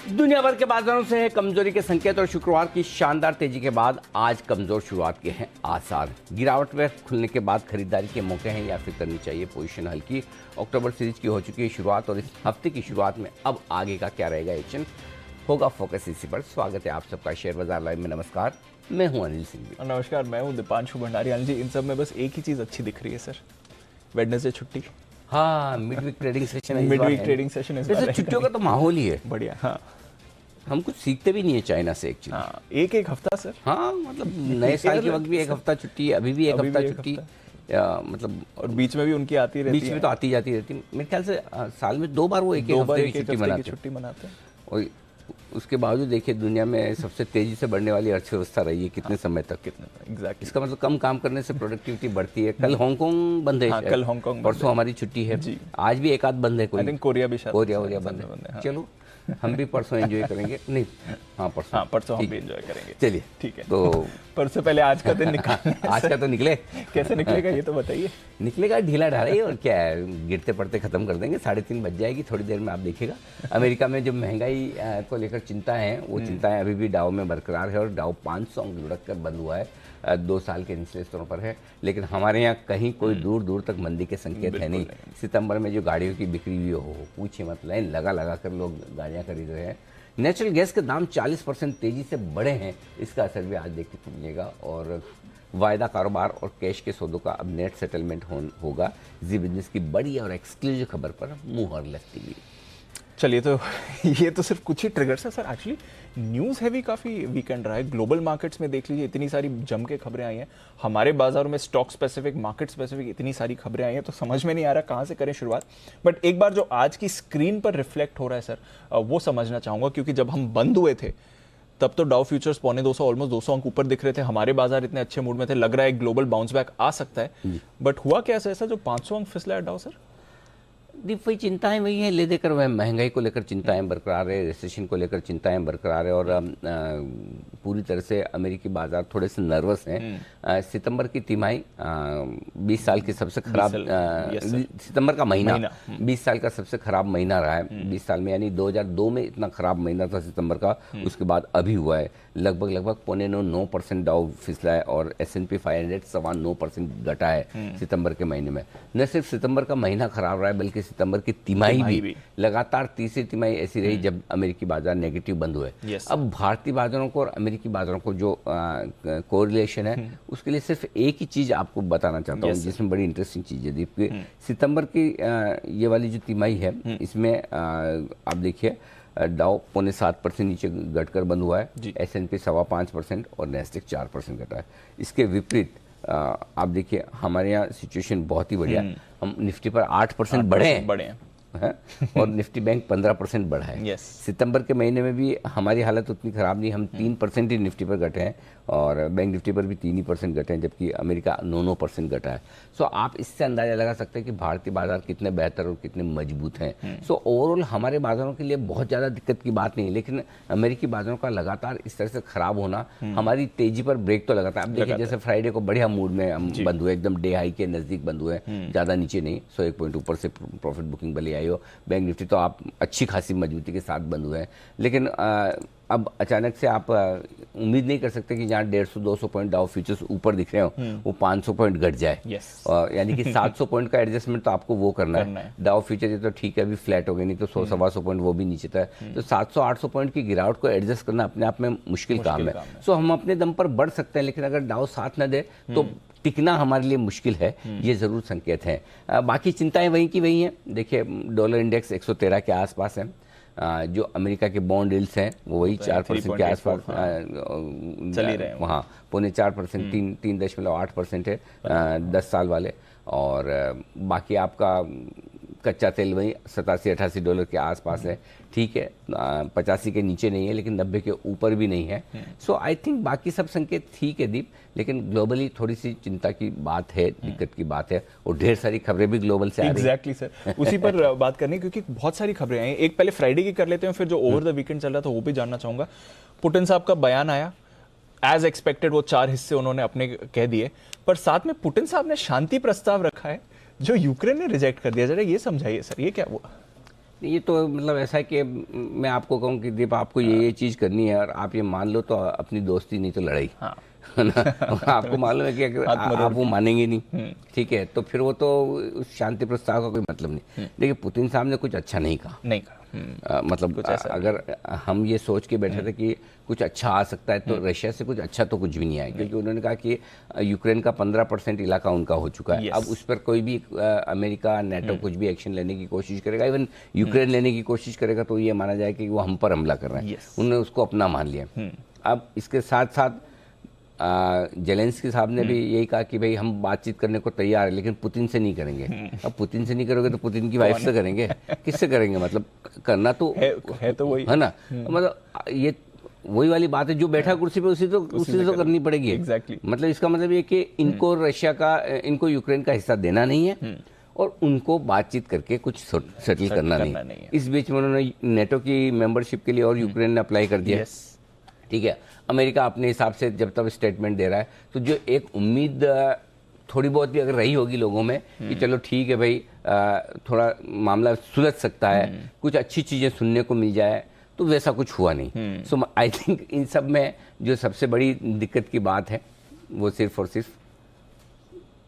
दुनिया भर के बाजारों से है कमजोरी के संकेत और शुक्रवार की शानदार तेजी के बाद आज कमजोर शुरुआत के हैं आसार। गिरावट में खुलने के बाद खरीदारी के मौके हैं या फिर करनी चाहिए पोजीशन हल्की। अक्टूबर सीरीज की हो चुकी है शुरुआत और इस हफ्ते की शुरुआत में अब आगे का क्या रहेगा एक्शन होगा फोकस इसी पर। स्वागत है आप सबका शेयर बाजार लाइव में। नमस्कार, मैं हूं अनिल सिंह। नमस्कार, मैं हूं दीपांशु भंडारी। अनिल जी, इन सब में बस एक ही चीज अच्छी दिख रही है सर, वेडनेसडे छुट्टी। हाँ, मिडवीक ट्रेडिंग सेशन है। मिडवीक ट्रेडिंग सेशन इस बार छुट्टियों का तो माहौल ही है बढ़िया। हाँ, हम कुछ सीखते भी नहीं है चाइना से एक्चुअली। हाँ, एक हफ्ता सर। हाँ, मतलब नए साल के वक्त भी एक हफ्ता छुट्टी है, अभी भी एक हफ्ता छुट्टी, मतलब और बीच में भी उनकी आती रहती है। बीच में तो आती जाती रहती है। मेरे ख्याल से साल में 2 बार वो एक हफ्ते की छुट्टी मनाते हैं। और उसके बावजूद देखिए दुनिया में सबसे तेजी से बढ़ने वाली अर्थव्यवस्था रही है कितने समय तक। एग्जैक्टली। इसका मतलब कम काम करने से प्रोडक्टिविटी बढ़ती है। कल हांगकांग बंद है। कल हांगकांग, परसों हमारी छुट्टी है। आज भी एक आध बंद है कोई। आई थिंक कोरिया भी शायद कोरिया बंद है। चलो हम भी परसों एंजॉय करेंगे। नहीं, हाँ परसों हम भी एंजॉय करेंगे। चलिए ठीक है। तो परसों पहले आज का दिन निकाल। आज का तो निकले। कैसे निकलेगा ये तो बताइए। निकलेगा ढीला ढाला ही, और क्या है, गिरते पड़ते खत्म कर देंगे। 3:30 बज जाएगी थोड़ी देर में, आप देखिएगा। अमेरिका में जो महंगाई को लेकर चिंताएं हैं वो चिंताएं अभी भी डाउ में बरकरार है और डाउ 500 अंक लुढ़क कर बंद हुआ है। 2 साल के निचले स्तरों पर है। लेकिन हमारे यहाँ कहीं कोई दूर दूर तक मंदी के संकेत है नहीं। सितंबर में जो गाड़ियों की बिक्री हुई हो पूछिए मत, लाइन लगा कर लोग गाड़ियाँ खरीद रहे हैं। नेचुरल गैस के दाम 40% तेजी से बढ़े हैं, इसका असर भी आज देखने को मिलेगा। और वायदा कारोबार और कैश के सौदों का अब नेट सेटलमेंट होगा। जी बिजनेस की बड़ी और एक्सक्लूसिव खबर पर मुहर लगती हुई। चलिए, तो ये तो सिर्फ कुछ ही ट्रिगर्स है सर। एक्चुअली न्यूज़ हैवी काफ़ी वीकेंड रहा है। ग्लोबल मार्केट्स में देख लीजिए, इतनी सारी जम के खबरें आई हैं। हमारे बाजारों में स्टॉक स्पेसिफिक, मार्केट स्पेसिफिक इतनी सारी खबरें आई हैं, तो समझ में नहीं आ रहा कहाँ से करें शुरुआत। बट एक बार जो आज की स्क्रीन पर रिफ्लेक्ट हो रहा है सर, वो समझना चाहूँगा। क्योंकि जब हम बंद हुए थे तब तो डाउ फ्यूचर्स 250 ऑलमोस्ट 200 अंक ऊपर दिख रहे थे। हमारे बाजार इतने अच्छे मूड में थे, लग रहा है ग्लोबल बाउंस बैक आ सकता है। बट हुआ क्या ऐसा जो 500 अंक फिसला है डाउ सर? वही चिंताएं वही है, ले देकर वह महंगाई को लेकर चिंताएं बरकरार है, रिसेशन को लेकर चिंताएं बरकरार है। और पूरी तरह से अमेरिकी बाजार थोड़े से नर्वस हैं। सितंबर की तिमाही 20 साल की सबसे खराब, सितंबर का महीना 20 साल का सबसे खराब महीना रहा है 20 साल में। यानी 2002 में इतना खराब महीना था सितंबर का, उसके बाद अभी हुआ है। लगभग 9% डाउ फिसला है और S&P 500 9% घटा है सितंबर के महीने में। न सिर्फ सितंबर का महीना खराब रहा है बल्कि सितंबर की तिमाही भी लगातार तीसरी तिमाही ऐसी रही जब अमेरिकी बाजार नेगेटिव बंद हुए। अब भारतीय बाजारों को और अमेरिकी बाजारों को जो कोरिलेशन है उसके लिए सिर्फ एक ही चीज आपको बताना चाहता हूँ, जिसमें बड़ी इंटरेस्टिंग चीज है दीप की। सितंबर की ये वाली जो तिमाही है इसमें आप देखिए डाउ 0.7% नीचे घटकर बंद हुआ है। S&P 5.25% और नेस्डेक 4% घटा है। इसके विपरीत आप देखिए हमारे यहाँ सिचुएशन बहुत ही बढ़िया है। हम निफ्टी पर 8% बढ़े हैं और निफ्टी बैंक 15% बढ़ा है। सितंबर के महीने में भी हमारी हालत उतनी खराब नहीं, हम 3% ही निफ्टी पर घटे हैं और बैंक निफ्टी पर भी 3% घटे हैं, जबकि अमेरिका 9% घटा है। सो आप इससे अंदाजा लगा सकते हैं कि भारतीय बाजार कितने बेहतर और कितने मजबूत हैं। सो ओवरऑल हमारे बाजारों के लिए बहुत ज़्यादा दिक्कत की बात नहीं है, लेकिन अमेरिकी बाजारों का लगातार इस तरह से खराब होना हमारी तेजी पर ब्रेक तो लगाता है। अब देखिए जैसे फ्राइडे को बढ़िया मूड में हम बंद हुए, एकदम डे हाई के नज़दीक बंद हुए, ज़्यादा नीचे नहीं, 101 पॉइंट ऊपर से प्रॉफिट बुकिंग भले आई हो। बैंक निफ्टी तो आप अच्छी खासी मजबूती के साथ बंद हुए हैं। लेकिन अब अचानक से आप उम्मीद नहीं कर सकते कि जहाँ 150-200 पॉइंट डाउ फ्यूचर्स ऊपर दिख रहे हो वो 500 पॉइंट घट जाए। यानी कि 700 पॉइंट का एडजस्टमेंट तो आपको वो करना है। डाउ फ्यूचर ये तो ठीक है अभी फ्लैट हो गए, नहीं तो 100-125 पॉइंट वो भी नीचे था। तो 700-800 पॉइंट की गिरावट को एडजस्ट करना अपने आप में मुश्किल काम है। सो हम अपने दम पर बढ़ सकते हैं, लेकिन अगर डाउ साथ न दे तो टिकना हमारे लिए मुश्किल है, ये जरूर संकेत है। बाकी चिंताएं वहीं की वहीं हैं। देखिए डॉलर इंडेक्स 113 के आसपास है। जो अमेरिका के बॉन्ड यील्ड्स हैं वो वही 4% के आसपास चल ही रहे हैं। वहाँ 0.4%, 3.8% है 10 साल वाले। और बाकी आपका कच्चा तेल वही 87-88 डॉलर के आसपास है। ठीक है 85 के नीचे नहीं है, लेकिन 90 के ऊपर भी नहीं है। सो आई थिंक बाकी सब संकेत ठीक है दीप, लेकिन ग्लोबली थोड़ी सी चिंता की बात है, दिक्कत की बात है, और ढेर सारी खबरें भी ग्लोबल से आ रही हैं। एग्जैक्टली सर, उसी पर बात करनी, क्योंकि बहुत सारी खबरें आई। एक पहले फ्राइडे की कर लेते हैं, फिर जो ओवर द वीकेंड चल रहा था वो भी जानना चाहूंगा। पुतिन साहब का बयान आया, एज एक्सपेक्टेड वो 4 हिस्से उन्होंने अपने कह दिए, पर साथ में पुतिन साहब ने शांति प्रस्ताव रखा है जो यूक्रेन ने रिजेक्ट कर दिया। जरा ये समझाइए सर, ये क्या हुआ? ये तो मतलब ऐसा है कि मैं आपको कहूँ कि दीप आपको ये चीज़ करनी है और आप ये मान लो तो अपनी दोस्ती नहीं तो लड़ाई, हाँ। है ना। आपको मालूम है कि अगर आप वो मानेंगे नहीं, ठीक है, तो फिर वो तो उस शांति प्रस्ताव का कोई मतलब नहीं। देखिए पुतिन साहब ने कुछ अच्छा नहीं कहा, नहीं कहा। मतलब अगर हम ये सोच के बैठे थे कि कुछ अच्छा आ सकता है तो रशिया से कुछ अच्छा तो कुछ भी नहीं आया, क्योंकि उन्होंने कहा कि यूक्रेन का 15% इलाका उनका हो चुका है। अब उस पर कोई भी अमेरिका नेटो कुछ भी एक्शन लेने की कोशिश करेगा, इवन यूक्रेन लेने की कोशिश करेगा, तो ये माना जाए कि वो हम पर हमला कर रहे हैं। उन्होंने उसको अपना मान लिया। अब इसके साथ साथ जेलेंस्की साहब ने भी यही कहा कि भाई हम बातचीत करने को तैयार है, लेकिन पुतिन से नहीं करेंगे। अब पुतिन से नहीं करोगे तो पुतिन की वाइफ से करेंगे, किससे करेंगे? मतलब करना तो है तो वही है ना। मतलब ये वही वाली बात है, जो बैठा कुर्सी पे उसी तो करनी पड़ेगी। एग्जैक्टली। मतलब इसका मतलब ये कि इनको रशिया का, इनको यूक्रेन का हिस्सा देना नहीं है और उनको बातचीत करके कुछ सेटल करना नहीं है। इस बीच में उन्होंने नेटो की मेंबरशिप के लिए और यूक्रेन ने अप्लाई कर दिया, ठीक है। अमेरिका अपने हिसाब से जब तक स्टेटमेंट दे रहा है, तो जो एक उम्मीद थोड़ी बहुत भी अगर रही होगी लोगों में कि चलो ठीक है भाई, थोड़ा मामला सुलझ सकता है, कुछ अच्छी चीज़ें सुनने को मिल जाए, तो वैसा कुछ हुआ नहीं। सो आई थिंक इन सब में जो सबसे बड़ी दिक्कत की बात है वो सिर्फ और सिर्फ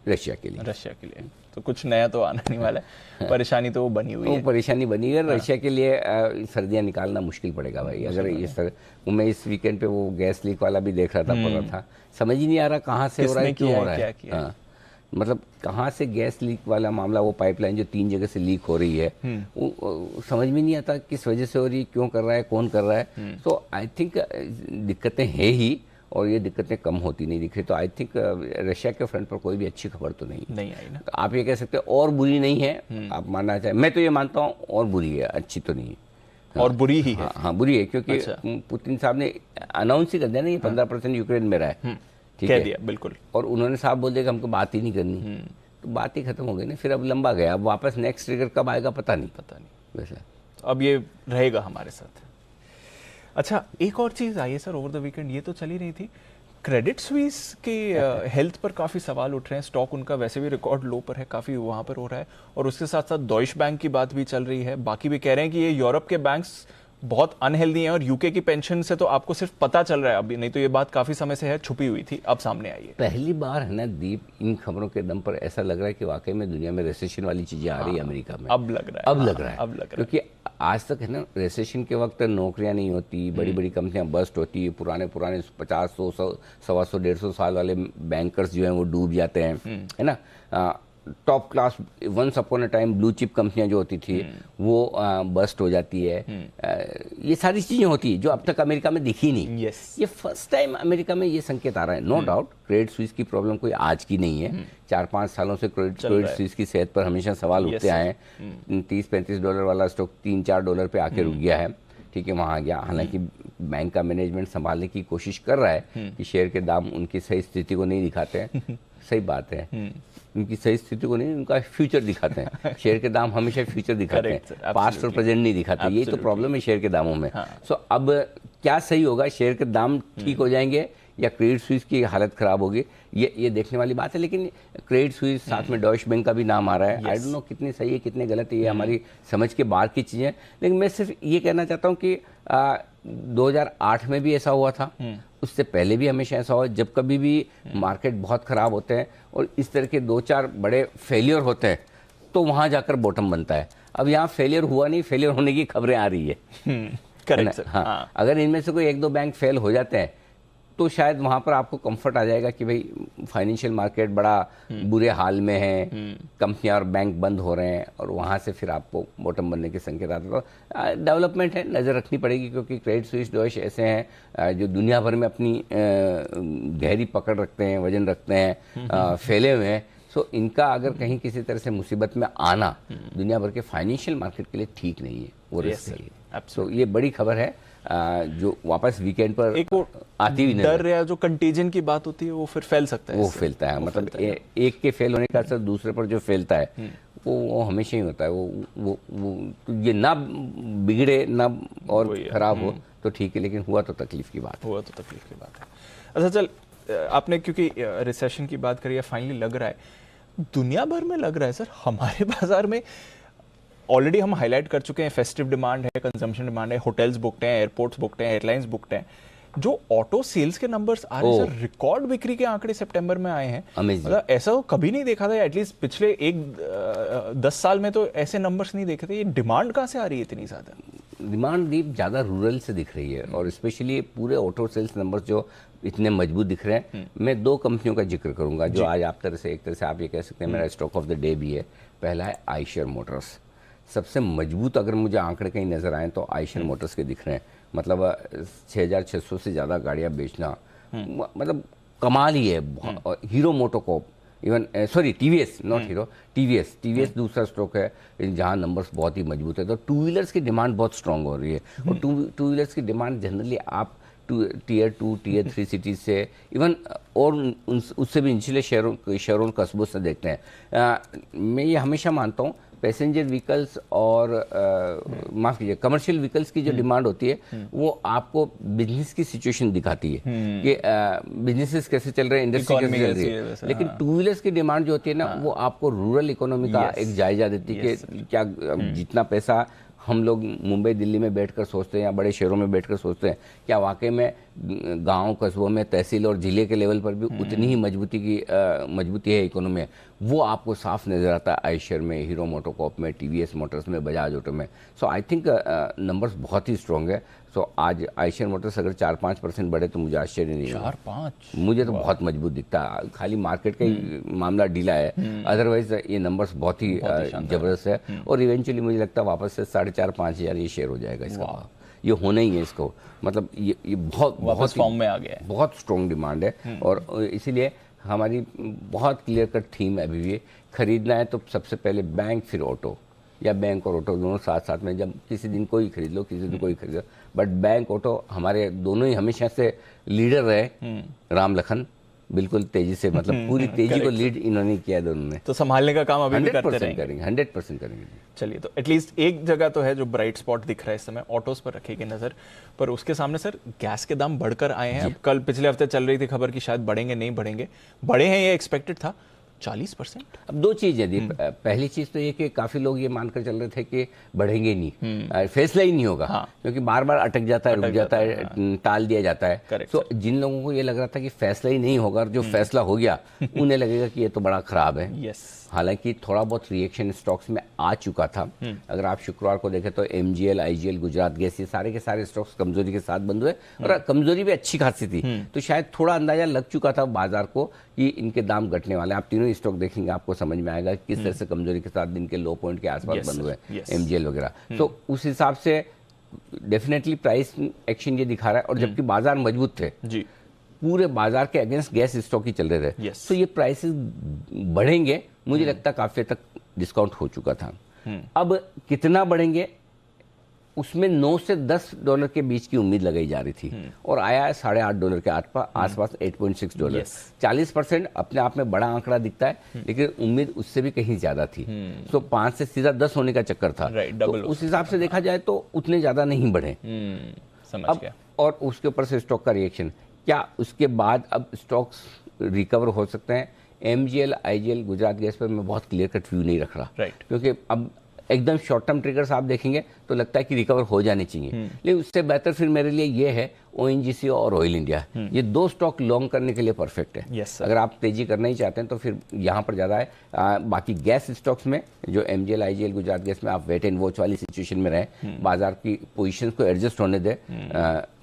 रशिया के लिए। तो कुछ नया तो आना नहीं वाला है, परेशानी तो वो बनी हुई है। वो परेशानी बनी है। रशिया के लिए सर्दियाँ निकालना मुश्किल पड़ेगा भाई। अगर ये मैं इस वीकेंड पे वो गैस लीक वाला भी देख रहा था, पढ़ रहा था, समझ ही नहीं आ रहा कहाँ से हो रहा है, क्यों हो रहा है। हाँ, मतलब कहाँ से गैस लीक वाला मामला, वो पाइपलाइन जो 3 जगह से लीक हो रही है, वो समझ में नहीं आता किस वजह से हो रही है, क्यों कर रहा है, कौन कर रहा है। सो आई थिंक दिक्कतें हैं ही, और ये दिक्कतें कम होती नहीं दिख रही। तो आई थिंक रशिया के फ्रंट पर कोई भी अच्छी खबर तो नहीं आई ना। तो आप ये कह सकते हैं और बुरी नहीं है, आप मानना चाहे, मैं तो ये मानता हूँ और बुरी है, अच्छी तो नहीं है। हाँ, और बुरी ही है। हाँ बुरी है, क्योंकि पुतिन साहब ने अनाउंस ही कर दिया ना, ये 15% यूक्रेन में रहा है, ठीक है, दिया बिल्कुल। और उन्होंने साफ बोल दिया कि हमको बात ही नहीं करनी, तो बात ही खत्म हो गई ना। फिर अब लंबा गया, अब वापस नेक्स्ट ट्रिगर कब आएगा पता नहीं वैसे। अब ये रहेगा हमारे साथ। अच्छा, एक और चीज आई है सर ओवर द वीकेंड, ये तो चली रही थी, क्रेडिट स्विस के हेल्थ पर काफ़ी सवाल उठ रहे हैं। स्टॉक उनका वैसे भी रिकॉर्ड लो पर है, काफ़ी वहाँ पर हो रहा है, और उसके साथ साथ डॉइश बैंक की बात भी चल रही है। बाकी भी कह रहे हैं कि ये यूरोप के बैंक्स बहुत अनहेल्दी हैं, और यूके की पेंशन से तो आपको सिर्फ पता चल रहा है अभी, नहीं तो ये बात काफ़ी समय से है, छुपी हुई थी, अब सामने आई है। पहली बार है ना दीप, इन खबरों के दम पर ऐसा लग रहा है कि वाकई में दुनिया में रिसेशन वाली चीज़ें आ रही है अमेरिका में। अब लग रहा है क्योंकि आज तक है ना, रिसेशन के वक्त नौकरियां नहीं होती, बड़ी बड़ी कंपनियां बस्ट होती, पुराने 50, 100, 125, 150 साल वाले बैंकर्स जो हैं वो डूब जाते हैं, है ना। Top class once upon a time blue chip कंपनियां जो होती थी वो बस्ट हो जाती है। ये सारी चीजें होती है जो अब तक अमेरिका में दिखी नहीं। ये फर्स्ट टाइम अमेरिका में ये संकेत आ रहा है। नो डाउट क्रेडिट स्विस की प्रॉब्लम कोई आज की नहीं है, 4-5 सालों से क्रेडिट स्विस की सेहत पर हमेशा सवाल उठते आए हैं। $30-35 वाला स्टॉक $3-4 पे आके रुक गया है, ठीक है, वहाँ आ गया। हालांकि बैंक का मैनेजमेंट संभालने की कोशिश कर रहा है कि शेयर के दाम उनकी सही स्थिति को नहीं दिखाते हैं। सही बात है, उनकी सही स्थिति को नहीं, उनका फ्यूचर दिखाते हैं। शेयर के दाम हमेशा फ्यूचर दिखाते हैं, पास्ट और प्रेजेंट नहीं दिखाते। यही तो प्रॉब्लम है शेयर के दामों में। सो अब क्या सही होगा, शेयर के दाम ठीक हो जाएंगे या क्रेडिट स्विस की हालत खराब होगी, ये देखने वाली बात है। लेकिन क्रेडिट स्विस साथ में डॉइश बैंक का भी नाम आ रहा है। आई डोंट नो कितनी सही है कितने गलत है, ये हमारी समझ के बाहर की चीज़ें। लेकिन मैं सिर्फ ये कहना चाहता हूँ कि 2008 में भी ऐसा हुआ था, उससे पहले भी हमेशा ऐसा हुआ। जब कभी भी मार्केट बहुत ख़राब होते हैं और इस तरह के 2-4 बड़े फेलियर होते हैं तो वहाँ जाकर बॉटम बनता है। अब यहाँ फेलियर हुआ नहीं, फेलियर होने की खबरें आ रही है। Correct sir. हाँ, अगर इनमें से कोई 1-2 बैंक फेल हो जाते हैं तो शायद वहाँ पर आपको कंफर्ट आ जाएगा कि भाई फाइनेंशियल मार्केट बड़ा बुरे हाल में है, कंपनियां और बैंक बंद हो रहे हैं, और वहाँ से फिर आपको बॉटम बनने के संकेत आते हैं। तो डेवलपमेंट है, नज़र रखनी पड़ेगी, क्योंकि क्रेडिट स्विस, डॉइश ऐसे हैं जो दुनिया भर में अपनी गहरी पकड़ रखते हैं, वजन रखते हैं, फैले हुए हैं। सो इनका अगर कहीं किसी तरह से मुसीबत में आना दुनिया भर के फाइनेंशियल मार्केट के लिए ठीक नहीं है, वो रिस्क है। सो ये बड़ी खबर है जो वापस वीकेंड पर एक वो आती हुई डर या जो कंटेजन की बात होती है वो फिर फैल सकता है। वो फैलता है, मतलब एक के फेल होने का असर दूसरे पर जो फैलता है वो हमेशा ही होता है। वो तो ये ना बिगड़े ना और खराब हो तो ठीक है, लेकिन हुआ तो तकलीफ की बात है। अच्छा चल, आपने क्योंकि रिसेशन की बात करी है, फाइनली लग रहा है दुनिया भर में, लग रहा है सर हमारे बाजार में ऑलरेडी हम हाईलाइट कर चुके हैं, फेस्टिव डिमांड है, कंजम्पशन डिमांड है, होटल्स बुकड हैं, एयरपोर्ट्स बुकड हैं, एयरलाइंस बुकड हैं। जो ऑटो सेल्स के नंबर्स आ रहे हैं सर, रिकॉर्ड बिक्री के आंकड़े सितंबर में आए हैं। मतलब ऐसा तो कभी नहीं देखा था, एटलीस्ट पिछले 10 साल में तो ऐसे नंबर्स नहीं देखे थे। ये डिमांड कहाँ से आ रही है इतनी ज्यादा? डिमांड दीप ज़्यादा रूरल से दिख रही है, और स्पेशली पूरे ऑटो सेल्स नंबर्स जो इतने मजबूत दिख रहे हैं। मैं 2 कंपनियों का जिक्र करूंगा जो आज आप तरह से, एक तरह से आप ये कह सकते हैं मेरा स्टॉक ऑफ द डे भी है। पहला है आइशर मोटर्स। सबसे मजबूत अगर मुझे आंकड़े कहीं नजर आए तो आइशर मोटर्स के दिख रहे हैं। मतलब 6,600 से ज़्यादा गाड़ियाँ बेचना मतलब कमाल ही है। Hero MotoCorp, even sorry TVS, not hero, TVS दूसरा स्टॉक है जहां नंबर्स बहुत ही मजबूत है। तो टू व्हीलर्स की डिमांड बहुत स्ट्रांग हो रही है, और टू व्हीलर्स की डिमांड जनरली आप टियर 2 टियर 3 सिटीज से इवन और उससे भी निचले शहरों कस्बों से देखते हैं। मैं ये हमेशा मानता हूँ पैसेंजर व्हीकल्स और माफ कीजिए कमर्शियल व्हीकल्स की जो डिमांड होती है वो आपको बिजनेस की सिचुएशन दिखाती है कि बिजनेसेस कैसे चल रहे हैं, इंडस्ट्री कैसे चल रही है। लेकिन टू व्हीलर्स की डिमांड जो होती है ना, वो आपको रूरल इकोनॉमी का एक जायजा देती है कि क्या जितना पैसा हम लोग मुंबई दिल्ली में बैठकर सोचते हैं या बड़े शहरों में बैठकर सोचते हैं, क्या वाकई में गांव कस्बों में तहसील और जिले के लेवल पर भी उतनी ही मजबूती है इकोनॉमी में। वो आपको साफ नजर आता है आइशर में, हीरो मोटोकॉर्प में, टीवीएस मोटर्स में, बजाज ऑटो में। सो आई थिंक नंबर्स बहुत ही स्ट्रॉन्ग है। सो आज आइशर मोटर्स अगर 4-5% बढ़े तो मुझे आश्चर्य नहीं होगा। 4-5 मुझे तो बहुत मजबूत दिखता है। खाली मार्केट का ही मामला ढीला है, अदरवाइज ये नंबर्स बहुत ही जबरदस्त है। और इवेंचुअली मुझे लगता है वापस से 4,500-5,000 ये शेयर हो जाएगा इसका भाव। ये होना ही है इसको, मतलब ये बहुत फॉर्म में आ गया है, बहुत स्ट्रॉन्ग डिमांड है। और इसीलिए हमारी बहुत क्लियर कट थीम है अभी भी, खरीदना है तो सबसे पहले बैंक फिर ऑटो, या बैंक और ऑटो दोनों साथ साथ में। जब किसी दिन कोई खरीद लो, किसी दिन कोई खरीद लो, बट बैंक ऑटो हमारे दोनों ही हमेशा से लीडर रहे। राम लखन बिल्कुल तेजी से, मतलब पूरी तेजी को लीड इन्होंने किया है दोनों ने। तो संभालने का काम अभी भी करते 100% करेंगे, 100% करेंगे। चलिए, तो एटलीस्ट एक जगह तो है जो ब्राइट स्पॉट दिख रहा है इस समय, ऑटोज पर रखेगी नजर। पर उसके सामने सर गैस के दाम बढ़कर आए हैं। अब कल पिछले हफ्ते चल रही थी खबर कि शायद बढ़ेंगे, नहीं बढ़ेंगे, बढ़े हैं, ये एक्सपेक्टेड था 40%। अब 2 चीजें दी। पहली चीज तो ये कि काफी लोग ये मानकर चल रहे थे कि बढ़ेंगे नहीं, फैसला ही नहीं होगा। क्योंकि बार बार अटक जाता है, रुक जाता है, टाल दिया जाता है। तो जिन लोगों को ये लग रहा था कि फैसला ही नहीं होगा, जो फैसला हो गया उन्हें लगेगा कि ये तो बड़ा खराब है। हालांकि थोड़ा बहुत रिएक्शन स्टॉक्स में आ चुका था। अगर आप शुक्रवार को देखें तो एमजीएल, आईजीएल, गुजरात गैस, ये सारे के सारे स्टॉक्स कमजोरी के साथ बंद हुए, और कमजोरी भी अच्छी खासी थी। तो शायद थोड़ा अंदाजा लग चुका था बाजार को कि इनके दाम घटने वाले। आप तीनों स्टॉक देखेंगे आपको समझ में आएगा किस तरह से कमजोरी के साथ दिन के लो पॉइंट के आसपास बंद हुए एमजीएल वगैरह। तो उस हिसाब से डेफिनेटली प्राइस एक्शन ये दिखा रहा है। और जबकि बाजार मजबूत थे जी, पूरे बाजार के अगेंस्ट गैस स्टॉक ही चल रहे थे, तो ये प्राइसेस बढ़ेंगे। मुझे लगता काफी तक डिस्काउंट हो चुका था। अब कितना बढ़ेंगे उसमें $9 से $10 के बीच की उम्मीद लगाई जा रही थी, और आया है $8.5 के आसपास, $8.6। 40% अपने आप में बड़ा आंकड़ा दिखता है, लेकिन उम्मीद उससे भी कहीं ज्यादा थी। तो 5 से सीधा 10 होने का चक्कर था। तो उस हिसाब से देखा जाए तो उतने ज्यादा नहीं बढ़े। समझ गया। और उसके ऊपर से स्टॉक का रिएक्शन क्या, उसके बाद अब स्टॉक्स रिकवर हो सकते हैं। एमजीएल, आईजीएल, गुजरात गैस पर मैं बहुत क्लियर कट व्यू नहीं रख रहा, क्योंकि अब एकदम शॉर्ट टर्म ट्रिगर्स आप देखेंगे तो लगता है कि रिकवर हो जाने चाहिए। लेकिन उससे बेहतर फिर मेरे लिए ये है ओएनजीसी और ऑयल इंडिया, ये 2 स्टॉक लॉन्ग करने के लिए परफेक्ट है। अगर आप तेजी करना ही चाहते हैं तो फिर यहाँ पर ज़्यादा है। बाकी गैस स्टॉक्स में जो एमजीएल, आईजीएल, गुजरात गैस में आप वेट एंड वॉच वाली सिचुएशन में रहें, बाजार की पोजीशंस को एडजस्ट होने दें।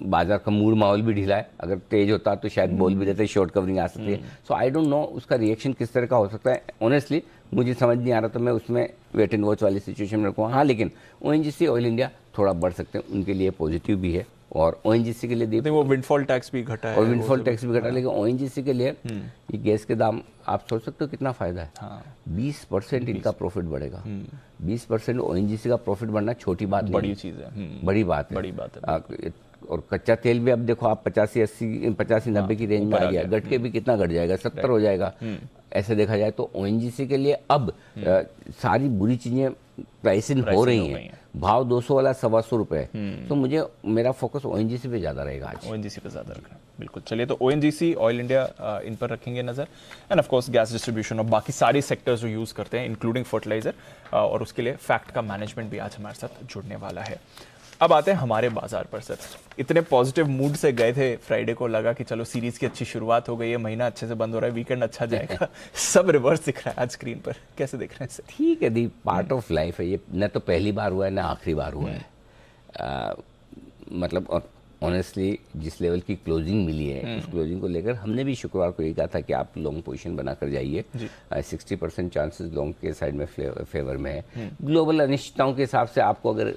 बाजार का मूड माहौल भी ढीला है, अगर तेज होता तो शायद बोल भी देते शॉर्ट कवरिंग आ सकती है। सो आई डोंट नो उसका रिएक्शन किस तरह का हो सकता है, ऑनेस्टली मुझे समझ नहीं आ रहा, तो मैं उसमें वेट एंड वॉच वाली सिचुएशन में रखूँगा। हाँ, लेकिन ओएनजीसी, ऑयल इंडिया थोड़ा बढ़ सकते हैं, उनके लिए पॉजिटिव भी है। और ओएनजीसी के लिए वो विंडफॉल टैक्स भी घटा है, और विंडफॉल टैक्स भी घटा, लेकिन ओएनजीसी के लिए ये गैस के दाम आप सोच सकते हो कितना फायदा है। 20% इनका प्रॉफिट बढ़ेगा। 20% ओएनजीसी का प्रॉफिट बढ़ना छोटी बात नहीं, बड़ी चीज है, बड़ी बात है, बड़ी बात है। और कच्चा तेल भी अब देखो आप 85-90 की रेंज में आ गया, घट के भी कितना घट जाएगा, 70 हो जाएगा। ऐसे देखा जाए तो ओएनजीसी के लिए अब सारी बुरी चीजें प्राइसिंग हो रही हैं। भाव 200 वाला 125 रुपए, तो मुझे मेरा फोकस ओएनजीसी पे ज्यादा रहेगा आज। ओएनजीसी पे ज्यादा रखना, बिल्कुल। चलिए, तो ओएनजीसी, ऑयल इंडिया, इन पर रखेंगे नजर, end of course gas distribution और बाकी सारी सेक्टर्स जो यूज करते हैं इंक्लूडिंग फर्टिलाइजर, और उसके लिए फैक्ट का मैनेजमेंट भी आज हमारे साथ जुड़ने वाला है। अब आते हैं हमारे बाजार पर सर। इतने पॉजिटिव मूड से गए थे फ्राइडे को, लगा कि चलो सीरीज की अच्छी शुरुआत हो गई है, महीना अच्छे से बंद हो रहा है, वीकेंड अच्छा जाएगा। सब रिवर्स दिख रहा है आज स्क्रीन पर, कैसे देख रहे हैं सर? ठीक है दी, पार्ट ऑफ लाइफ है ये, न तो पहली बार हुआ है ना आखिरी बार हुआ है। मतलब और ऑनेस्टली जिस लेवल की क्लोजिंग मिली है, उस क्लोजिंग को लेकर हमने भी शुक्रवार को ये कहा था कि आप लॉन्ग पोजीशन बनाकर जाइए। 60% चांसेस लॉन्ग के साइड में फेवर में है। ग्लोबल अनिश्चितताओं के हिसाब से आपको अगर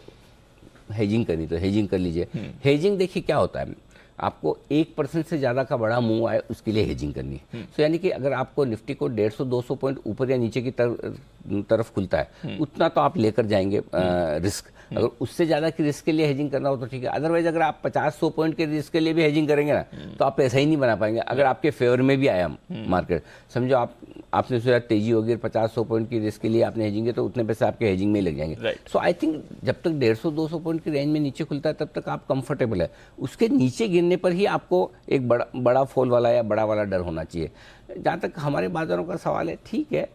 हेजिंग करनी तो हेजिंग कर लीजिए। हेजिंग देखिए क्या होता है, आपको 1% से ज्यादा का बड़ा मूव आए उसके लिए हेजिंग करनी है। तो यानी कि अगर आपको निफ्टी को 150-200 पॉइंट ऊपर या नीचे की तरफ खुलता है, उतना तो आप लेकर जाएंगे रिस्क। अगर उससे ज्यादा की रिस्क के लिए हेजिंग करना हो तो ठीक है, अदरवाइज अगर आप 50-100 पॉइंट के रिस्क के लिए भी हेजिंग करेंगे ना, तो आप पैसा ही नहीं बना पाएंगे। अगर आपके फेवर में भी आया मार्केट, समझो आपने सोचा तेजी होगी, 50-100 पॉइंट की रिस्क के लिए आपने हेजिंग है, तो उतने पैसे आपके हेजिंग में लग जाएंगे। सो आई थिंक जब तक 150-200 पॉइंट की रेंज में नीचे खुलता है तब तक आप कंफर्टेबल है। उसके नीचे गिरने पर ही आपको एक बड़ा फॉल वाला या बड़ा वाला डर होना चाहिए। जहाँ तक हमारे बाजारों का सवाल है, ठीक है,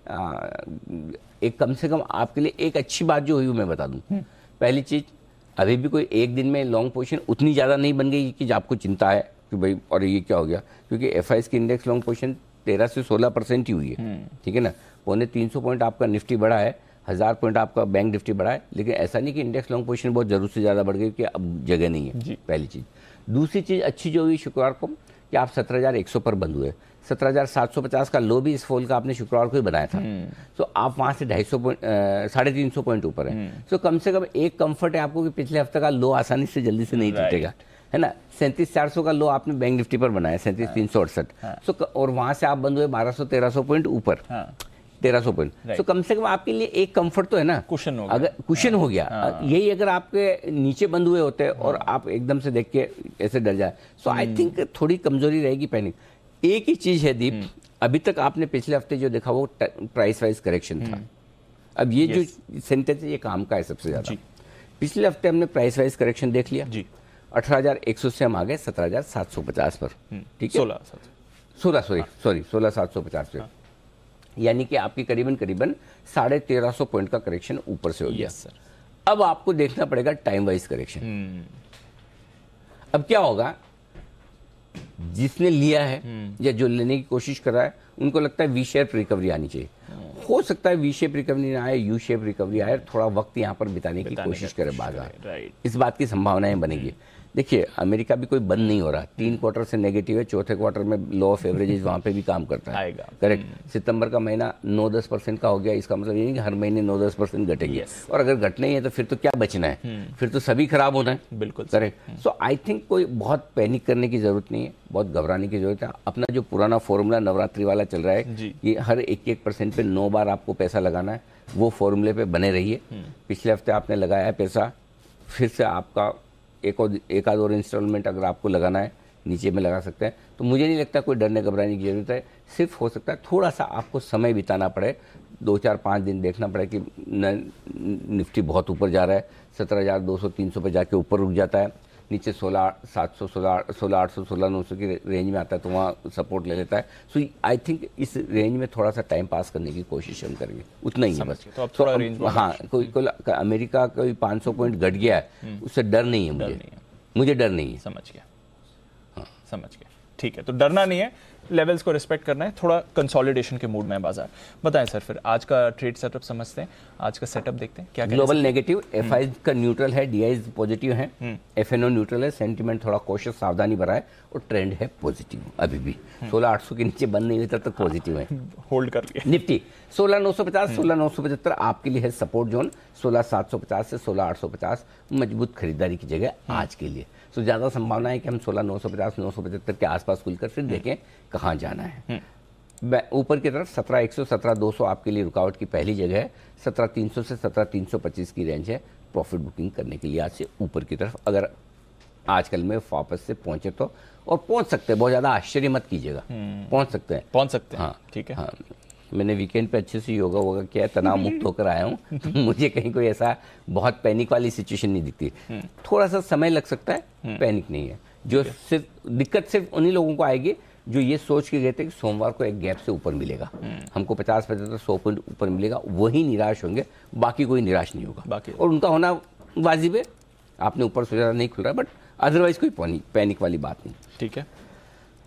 एक कम से कम आपके लिए एक अच्छी बात जो हुई मैं बता दूं। पहली चीज, अभी भी कोई एक दिन में लॉन्ग पोजीशन उतनी ज़्यादा नहीं बन गई कि आपको चिंता है कि भाई और ये क्या हो गया, क्योंकि एफआईएस की इंडेक्स लॉन्ग पोजीशन 13 से 16% ही हुई है। ठीक है ना, 350 पॉइंट आपका निफ्टी बढ़ा है, 1000 पॉइंट आपका बैंक निफ्टी बढ़ा है, लेकिन ऐसा नहीं कि इंडेक्स लॉन्ग पोजीशन बहुत जरूरत से ज़्यादा बढ़ गई कि अब जगह नहीं है। पहली चीज़। दूसरी चीज़ अच्छी जो हुई शुक्रवार को कि आप 17,100 पर बंद हुए। 17,750 का लो भी इस फॉल का आपने शुक्रवार को ही बनाया था। तो आप वहां से 250 पॉइंट 350 पॉइंट ऊपर है। तो कम से कम एक कंफर्ट है आपको कि पिछले हफ्ते का लो आसानी से जल्दी से नहीं टूटेगा, है ना। 37,400 का लो आपने बैंक निफ्टी पर बनाया, 37,368। सो और वहां से आप बंद हुए 1200-1300 पॉइंट ऊपर, 1300 पॉइंट। तो कम से कम आपके लिए एक कंफर्ट तो है ना, कुशन हो गया। अगर कुशन हो गया, यही अगर आपके नीचे बंद हुए होते और आप एकदम से देख के ऐसे डर जाए, सो आई थिंक थोड़ी कमजोरी रहेगी, पैनिक। एक ही चीज है दीप, अभी तक आपने पिछले हफ्ते जो देखा वो प्राइस वाइज करेक्शन था। अब ये जो सेंटेंस है ये काम का है सबसे ज्यादा। पिछले हफ्ते हमने प्राइस वाइज करेक्शन देख लिया, 18,100 से हम आ गए 17,750 पर। ठीक है, 16,750 पे, यानी कि आपकी करीबन 1350 पॉइंट का करेक्शन ऊपर से हो गया। अब आपको देखना पड़ेगा टाइम वाइज करेक्शन। अब क्या होगा, जिसने लिया है या जो लेने की कोशिश कर रहा है उनको लगता है वी शेप रिकवरी आनी चाहिए। हो सकता है वी शेप रिकवरी ना आए, यू शेप रिकवरी आए, थोड़ा वक्त यहाँ पर बिताने की कोशिश करे बाजार, इस बात की संभावनाएं बनेगी। देखिए, अमेरिका भी कोई बंद नहीं हो रहा, 3 क्वार्टर से नेगेटिव है, चौथे क्वार्टर में लॉ ऑफ एवरेजेस वहां पे भी काम करता है। करेक्ट। सितंबर का महीना 9-10% का हो गया, इसका मतलब ये नहीं कि हर महीने 9-10% घटेंगे। और अगर घटना ही है तो फिर तो क्या बचना है, फिर तो सभी खराब होना है। बिल्कुल करेक्ट। सो आई थिंक कोई बहुत पैनिक करने की जरूरत नहीं है, बहुत घबराने की जरूरत है। अपना जो पुराना फॉर्मूला नवरात्रि वाला चल रहा है कि हर 1% पे 9 बार आपको पैसा लगाना है, वो फॉर्मूले पे बने रहिए। पिछले हफ्ते आपने लगाया है पैसा, फिर से आपका एक आध और इंस्टॉलमेंट अगर आपको लगाना है नीचे में लगा सकते हैं। तो मुझे नहीं लगता कोई डरने घबराने की जरूरत है। सिर्फ हो सकता है थोड़ा सा आपको समय बिताना पड़े, 2-4-5 दिन देखना पड़े कि निफ्टी बहुत ऊपर जा रहा है, 17,200-300 पे जाके ऊपर रुक जाता है, नीचे 16,700, 16,800, 16,900 की रेंज में आता है तो वहाँ सपोर्ट ले लेता है। सो आई थिंक इस रेंज में थोड़ा सा टाइम पास करने की कोशिश हम करेंगे, उतना ही है बस। तो अब थोड़ा रेंज में, हाँ, कोई अमेरिका कोई 500 पॉइंट घट गया है, उससे डर नहीं है मुझे डर नहीं है। समझ गया, हाँ समझ गया, ठीक है। तो डरना नहीं है, लेवल्स को रिस्पेक्ट करना है, थोड़ा कंसोलिडेशन के मूड में बाजार। बताएं सर, फिर आज का ट्रेड सेटअप समझते हैं, आज का सेटअप देखते हैं क्या। ग्लोबल नेगेटिव, एफआई का न्यूट्रल है, डीआई पॉजिटिव है, एफएनओ न्यूट्रल है, सेंटीमेंट थोड़ा कॉशियस सावधानी भरा है, और ट्रेंड है पॉजिटिव। अभी भी 16,800 के नीचे बंद नहीं हुई तब तक पॉजिटिव है, होल्ड कर लिया। निफ्टी 16,950, 16,975 आपके लिए है सपोर्ट जोन, 16,750 से 16,850 मजबूत खरीदारी की जगह आज के लिए। तो ज्यादा संभावना है कि हम 16,950, 975 के आसपास खुलकर फिर देखें कहाँ जाना है। ऊपर की तरफ 17,100, 17,200 आपके लिए रुकावट की पहली जगह है, 17,300 से 17,325 की रेंज है प्रॉफिट बुकिंग करने के लिए आज से ऊपर की तरफ। अगर आजकल में वापस से पहुंचे तो, और पहुंच सकते हैं, बहुत ज़्यादा आश्चर्य मत कीजिएगा, पहुंच सकते हैं। हाँ ठीक है। हाँ, मैंने वीकेंड पे अच्छे से योगा वोगा किया है, तनाव मुक्त होकर आया हूँ। मुझे कहीं कोई ऐसा बहुत पैनिक वाली सिचुएशन नहीं दिखती। थोड़ा सा समय लग सकता है, पैनिक नहीं है। जो सिर्फ दिक्कत सिर्फ उन्हीं लोगों को आएगी जो ये सोच के गए थे कि सोमवार को एक गैप से ऊपर मिलेगा, हमको 50-75 100 पॉइंट ऊपर मिलेगा, वही निराश होंगे, बाकी कोई निराश नहीं होगा। बाकी और उनका होना वाजिब है, आपने ऊपर से ज़्यादा नहीं खुल रहा, बट अदरवाइज कोई पैनिक वाली बात नहीं। ठीक है।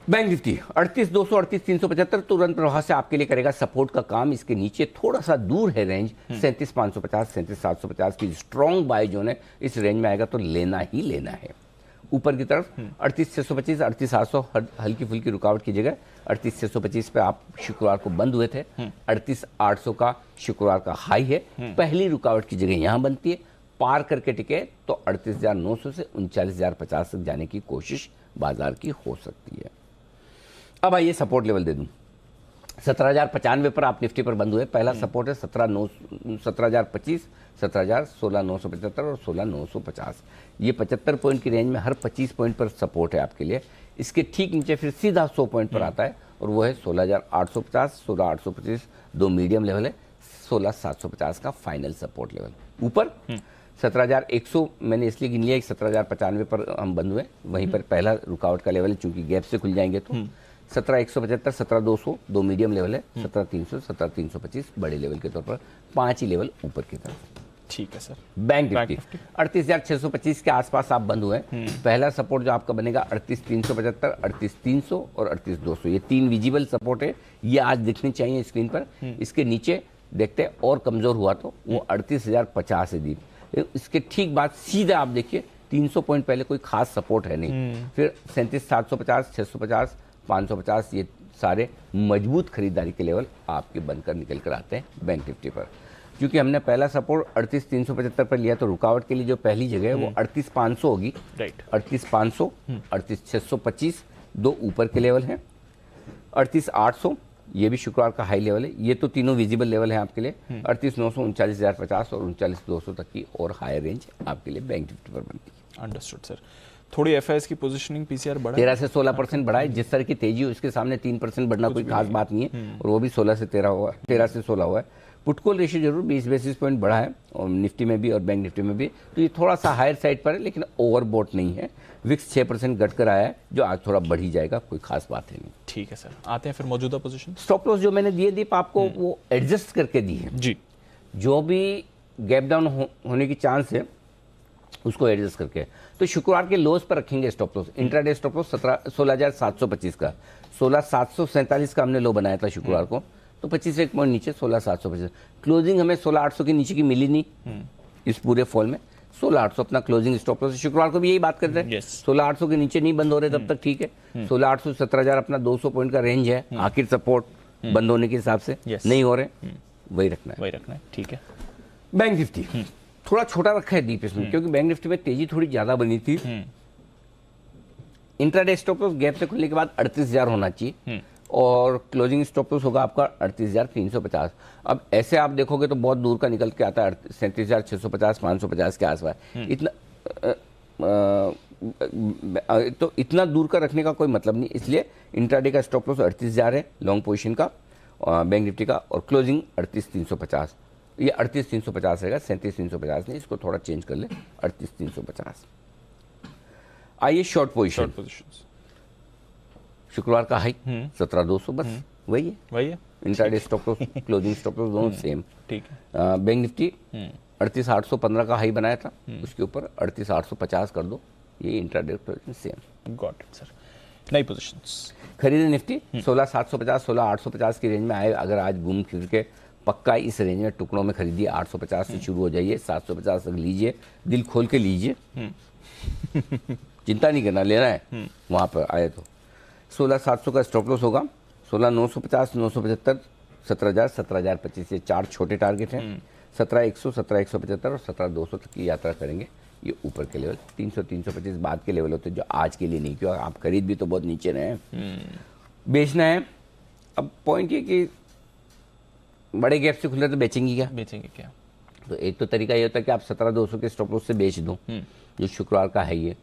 बैंक निफ्टी 38,200 38,375 तुरंत प्रवाह से आपके लिए करेगा सपोर्ट का काम। इसके नीचे थोड़ा सा दूर है रेंज 37,550 37,750 की स्ट्रॉन्ग बाय जोन है, इस रेंज में आएगा तो लेना ही लेना है। ऊपर की तरफ 38,625 38,800 हल्की फुल्की रुकावट की जगह 38,625 पे आप शुक्रवार को बंद हुए थे। 38,800 का शुक्रवार का हाई है, पहली रुकावट की जगह यहां बनती है, पार करके टिके तो 38,900 से 39,050 तक जाने की कोशिश बाजार की हो सकती है। अब आइए सपोर्ट लेवल दे दूं, 17,095 पर आप निफ्टी पर बंद हुए, पहला सपोर्ट है 17,025 17,000 16,975 और 16,950। ये 75 पॉइंट की रेंज में हर 25 पॉइंट पर सपोर्ट है आपके लिए। इसके ठीक नीचे फिर सीधा 100 पॉइंट पर आता है और वो है 16,850 16,825 दो मीडियम लेवल है, 16,750 का फाइनल सपोर्ट लेवल। ऊपर 17,100 मैंने इसलिए गिन लिया कि 17,095 पर हम बंद हुए, वहीं पर पहला रुकावट का लेवल है, चूंकि गैप से खुल जाएंगे तो 17,175 17,200 दो मीडियम लेवल है, 17,300 17,325 बड़े लेवल के तौर पर, 5 ही लेवल ऊपर की तरफ। ठीक है सर। बैंक निफ्टी 38,625 के आसपास आप बंद हुए हैं। पहला सपोर्ट जो आपका बनेगा 38,375 38,300 और 38,200, ये 3 विजिबल सपोर्ट है, ये आज दिखने चाहिए स्क्रीन पर। इसके नीचे देखते हैं और कमजोर हुआ तो वो 38,050 है दीप। इसके ठीक बाद सीधा आप देखिए 300 पॉइंट पहले कोई खास सपोर्ट है नहीं, फिर 37,750 650 550 ये सारे मजबूत खरीदारी के लेवल आपके बनकर निकल कर आते हैं बैंक निफ्टी पर। क्योंकि हमने पहला सपोर्ट 38,375 पर लिया तो रुकावट के लिए जो पहली जगह है वो 38,500 होगी, राइट। 38,500 38,625 दो ऊपर के लेवल हैं, 38,800 ये भी शुक्रवार का हाई लेवल है, ये तो तीनों विजिबल लेवल है आपके लिए। 38,900 39,050 और 39,200 तक की और हायर रेंज आपके लिए बैंक निफ्टी पर बनती है। Understood sir. थोड़ी एफआईएस की पोजीशनिंग पीसीआर बढ़ा 13 से 16% बढ़ा है, जिस तरह की तेजी है उसके सामने 3% बढ़ना कोई खास बात नहीं है, और वो भी 16 से 13 हुआ, 13 से 16 हुआ है। पुटकॉल रेशियो जरूर 20 बेसिस पॉइंट बढ़ा है और निफ्टी में भी और बैंक निफ्टी में भी, तो ये थोड़ा सा हायर साइड पर है लेकिन ओवरबोट नहीं है। विक्स 6% घट कर आया है, जो आज थोड़ा बढ़ ही जाएगा, कोई खास बात है नहीं। ठीक है सर। आते हैं फिर मौजूदा पोजीशन। स्टॉप लॉस जो मैंने दिए दीप आपको वो एडजस्ट करके दी है जी। जो भी गैप डाउन होने की चांस है उसको एडजस्ट करके, तो शुक्रवार के लोस पर रखेंगे stop loss. Intraday stop loss 16,725 का, 16,747 का हमने लो बनाया था शुक्रवार को, तो 25 एक पॉइंट नीचे 16,725। क्लोजिंग हमें 16,800 के नीचे की मिली नहीं इस पूरे फॉल में, 16,800 अपना क्लोजिंग स्टॉप लॉस। शुक्रवार को भी यही बात करते हैं, 16,800 के नीचे नहीं बंद हो रहे तब तक ठीक है। 16,800 17,000 अपना 200 पॉइंट का रेंज है, आखिर सपोर्ट बंद होने के हिसाब से नहीं हो रहे, वही रखना है। ठीक है। बैंक निफ्टी थोड़ा छोटा रखा है दीप इसमें, क्योंकि बैंक निफ्टी में तेजी थोड़ी ज्यादा बनी थी। इंट्राडे स्टॉप लॉस गैप से खुलने के बाद 38,000 होना चाहिए और क्लोजिंग स्टॉप लॉस होगा आपका 38,350। अब ऐसे आप देखोगे तो बहुत दूर का निकल के आता है 37,650 550 के आसपास। तो इतना दूर का रखने का कोई मतलब नहीं, इसलिए इंट्राडे का स्टॉप लॉस 38,000 है लॉन्ग पोजीशन का बैंक निफ्टी का, और क्लोजिंग 38,350। ये 38,350 रहेगा, 37,350 नहीं, इसको थोड़ा चेंज कर ले 38,350। आइए शॉर्ट पोजीशन। शुक्रवार का हाई 17,200 बस वही है। Intraday stop loss closing stop loss दोनों सेम। ठीक है। बैंक निफ्टी 38,815 का हाई बनाया था, उसके ऊपर 38,850 कर दो, ये intraday same. Got it sir. नई पोजीशंस खरीदे निफ्टी 16,750 16,850 की रेंज में आए, अगर आज घूम फिर के पक्का इस रेंज में टुकड़ों में खरीदिए, 850 से शुरू हो जाइए, 750 तक लीजिए, दिल खोल के लीजिए, चिंता नहीं करना, लेना है वहां पर आए तो। 16,700 का स्टॉप लॉस होगा, 16,950 975 17,000 17,025 ये 4 छोटे टारगेट हैं। 17,100 17,175 और 17,200 तक की यात्रा करेंगे, ये ऊपर के लेवल। 300 325 बाद के लेवल होते हैं जो आज के लिए नहीं, क्योंकि आप खरीद भी तो बहुत नीचे रहे हैं, बेचना है। अब पॉइंट ये कि बड़े गैप से खुले तो बेचेंगे क्या, तो एक तो तरीका ये होता है कि आप 17,200 के स्टॉप लॉस से बेच दो, जो शुक्रवार का है ये,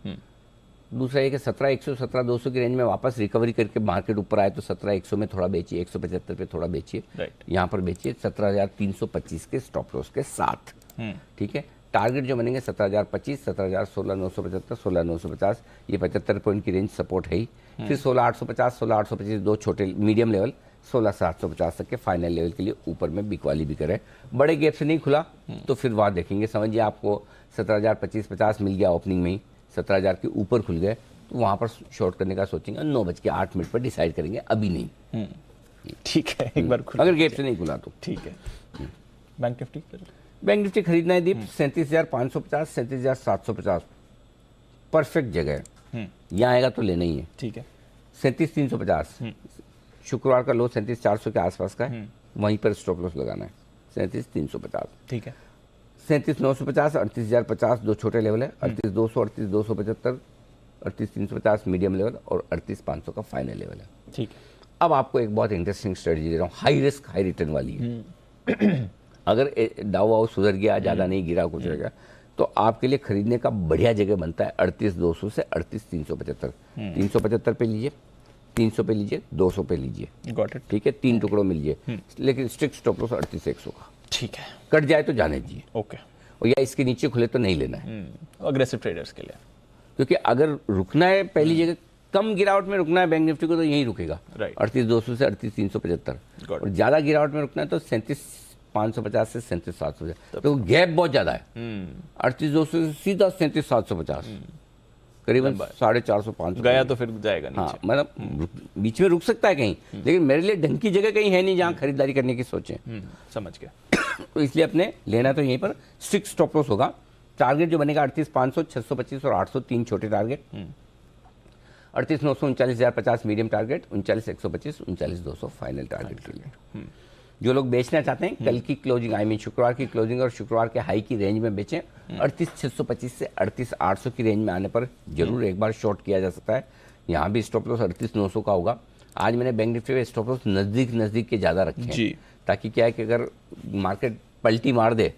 दूसरा ये कि 17,100 17,200 की रेंज में वापस रिकवरी करके मार्केट ऊपर आए तो 17,100 में थोड़ा बेचिए, 175 पे थोड़ा बेचिए, राइट, यहाँ पर बेचिए 17,325 के स्टॉप लॉस के साथ। ठीक है, टारगेट जो बनेंगे 17,025, 17,016, 975, 16,950, ये 75 पॉइंट की रेंज सपोर्ट है ही। फिर 16,850, 16,825 दो छोटे मीडियम लेवल, 16,750 तक के फाइनल लेवल के लिए ऊपर में बिकवाली भी करे। बड़े गैप से नहीं खुला तो फिर वहाँ देखेंगे, समझिए आपको 17,025-50 मिल गया ओपनिंग में ही, 17,000 के ऊपर खुल गए तो वहाँ पर शॉर्ट करने का सोचेंगे, 9:08 पर डिसाइड करेंगे, अभी नहीं। ठीक है, एक बार खुला अगर गैप से नहीं खुला तो ठीक है। बैंक निफ्टी बैंक निफ्टी खरीदना है दीप 37,550, 37,750 परफेक्ट जगह है, यहाँ आएगा तो लेना ही है। ठीक है, 37,350 शुक्रवार का लो 37,400 के आसपास का है, वहीं पर स्टॉप लॉस लगाना है 37,350। ठीक है, 37,950, 38,050 दो छोटे लेवल है, 38,200, 38,275, 38,350 मीडियम लेवल और 38,500 का फाइनल लेवल है। ठीक है, अब आपको एक बहुत इंटरेस्टिंग स्ट्रेटजी दे रहा हूँ, हाई रिस्क हाई रिटर्न वाली है। अगर डाउ वाउ सुधर गया, ज़्यादा नहीं गिरा कुछ रहेगा, तो आपके लिए खरीदने का बढ़िया जगह बनता है 38,200 से 38,375। 375 पे लीजिए, 300 पे लीजिए, 200 पे लीजिए, गॉट इट। ठीक है, 3 टुकड़ों में लीजिए, लेकिन स्ट्रिक्ट स्टॉप लॉस 38,100 का। ठीक है, कट जाए तो जाने दीजिए, ओके, और या इसके नीचे खुले तो नहीं लेना है, अग्रेसिव ट्रेडर्स के लिए। क्योंकि अगर रुकना है पहली जगह, कम गिरावट में रुकना है बैंक निफ्टी को तो यहीं रुकेगा, Right. 38,200 से 38,375। Got it. और ज़्यादा गिरावट में रुकना है तो 37,550 से 37,750, तो गैप बहुत ज़्यादा है। 38,200 से सीधा 37,750, करीबन 450-500 गया तो फिर जाएगा नीचे। हाँ, मतलब बीच में रुक सकता है कहीं, लेकिन मेरे लिए ढंग की जगह कहीं है नहीं जहाँ खरीदारी करने की सोचें। समझ गया। तो इसलिए अपने लेना तो यहीं पर स्ट्रिक्ट स्टॉप लॉस होगा। टारगेट जो बनेगा 38,500, 625 और 800, तीन छोटे target. 38,900, 39,050 medium target, 39,125, 39,200 final target के लिए। जो लोग बेचना चाहते हैं कल की क्लोजिंग, आई मीन शुक्रवार की क्लोजिंग और शुक्रवार के हाई की रेंज में बेचें। 38,625 से 38,800 की रेंज में आने पर जरूर एक बार शॉर्ट किया जा सकता है। यहाँ भी स्टॉप लॉस 38,900 का होगा। आज मैंने बैंक निफ्टी में स्टॉप लॉस नजदीक के ज़्यादा रखे हैं, ताकि क्या है कि अगर मार्केट पलटी मार दे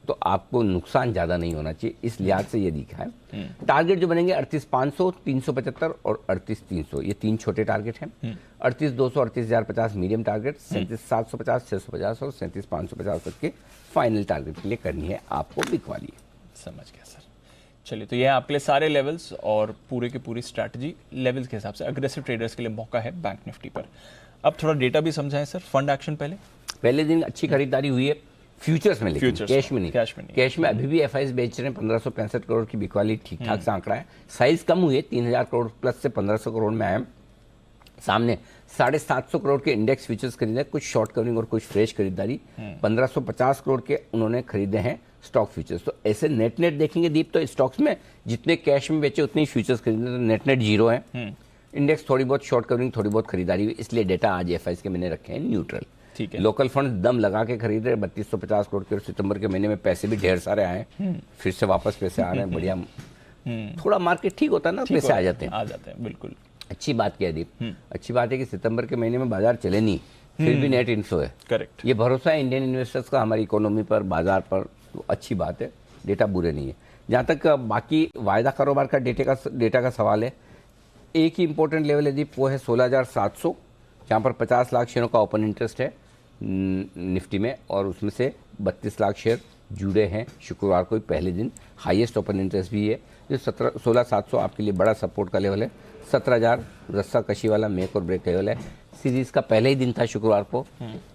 तो आपको नुकसान ज़्यादा नहीं होना चाहिए, इस लिहाज से ये दिखा है। टारगेट जो बनेंगे 38,500, 375 और 38,300, ये तीन छोटे टारगेट हैं। 38,200, 38,050 मीडियम टारगेट, 37,750, 650 और 37,550 तक के फाइनल टारगेट के लिए करनी है आपको बिकवाली। समझ गया सर। चलिए, तो ये आपके लिए सारे लेवल्स और पूरे की पूरी स्ट्रैटेजी लेवल्स के हिसाब से अग्रेसिव ट्रेडर्स के लिए मौका है बैंक निफ्टी पर। अब थोड़ा डेटा भी समझाएं सर। फंड एक्शन पहले दिन अच्छी खरीदारी हुई है फ्यूचर्स में, लेकिन कैश में नहीं। कैश में अभी भी एफआईएस बेच रहे हैं। 1565 करोड़ की बिकवाली ठीक ठाक सा आंकड़ा है। साइज कम हुई है, 3,000 करोड़ प्लस से 1,500 करोड़ में आया। सामने 750 करोड़ के इंडेक्स फ्यूचर्स खरीदे, कुछ शॉर्ट कवरिंग और कुछ फ्रेश खरीदारी। 1,550 करोड़ के उन्होंने खरीदे हैं स्टॉक फ्यूचर्स। तो ऐसे नेट देखेंगे दीप, तो स्टॉक्स में जितने कैश में बेचे उतने ही फ्यूचर्स खरीदे, तो नेट जीरो है। इंडेक्स थोड़ी बहुत शॉर्ट कवरिंग, थोड़ी बहुत खरीदारी हुई, इसलिए डेटा आज एफआईएस के मैंने रखे हैं न्यूट्रल। ठीक है। लोकल फंड दम लगा के खरीद रहे 3,250 करोड़ के, और सितंबर के महीने में पैसे भी ढेर सारे आए, फिर से वापस पैसे आ रहे हैं। बढ़िया, थोड़ा मार्केट ठीक होता है ना, पैसे आ जाते हैं। बिल्कुल अच्छी बात क्या है दीप, अच्छी बात है कि सितंबर के महीने में बाजार चले नहीं, फिर भी नेट इन्फ्लो है। करेक्ट। ये भरोसा है इंडियन इन्वेस्टर्स का हमारी इकोनॉमी पर, बाजार पर, तो अच्छी बात है, डेटा बुरे नहीं है। जहाँ तक बाकी वायदा कारोबार का डेटा का सवाल है, एक ही इंपॉर्टेंट लेवल है दीप, वो है 16,700, जहाँ पर 50 लाख शेयरों का ओपन इंटरेस्ट है निफ्टी में, और उसमें से 32 लाख शेयर जुड़े हैं शुक्रवार को पहले दिन। हाईएस्ट ओपन इंटरेस्ट भी है। जो 16,700 आपके लिए बड़ा सपोर्ट का लेवल है। 17,000 रस्सा कशी वाला मेक और ब्रेक लेवल है। सीरीज का पहले ही दिन था शुक्रवार को,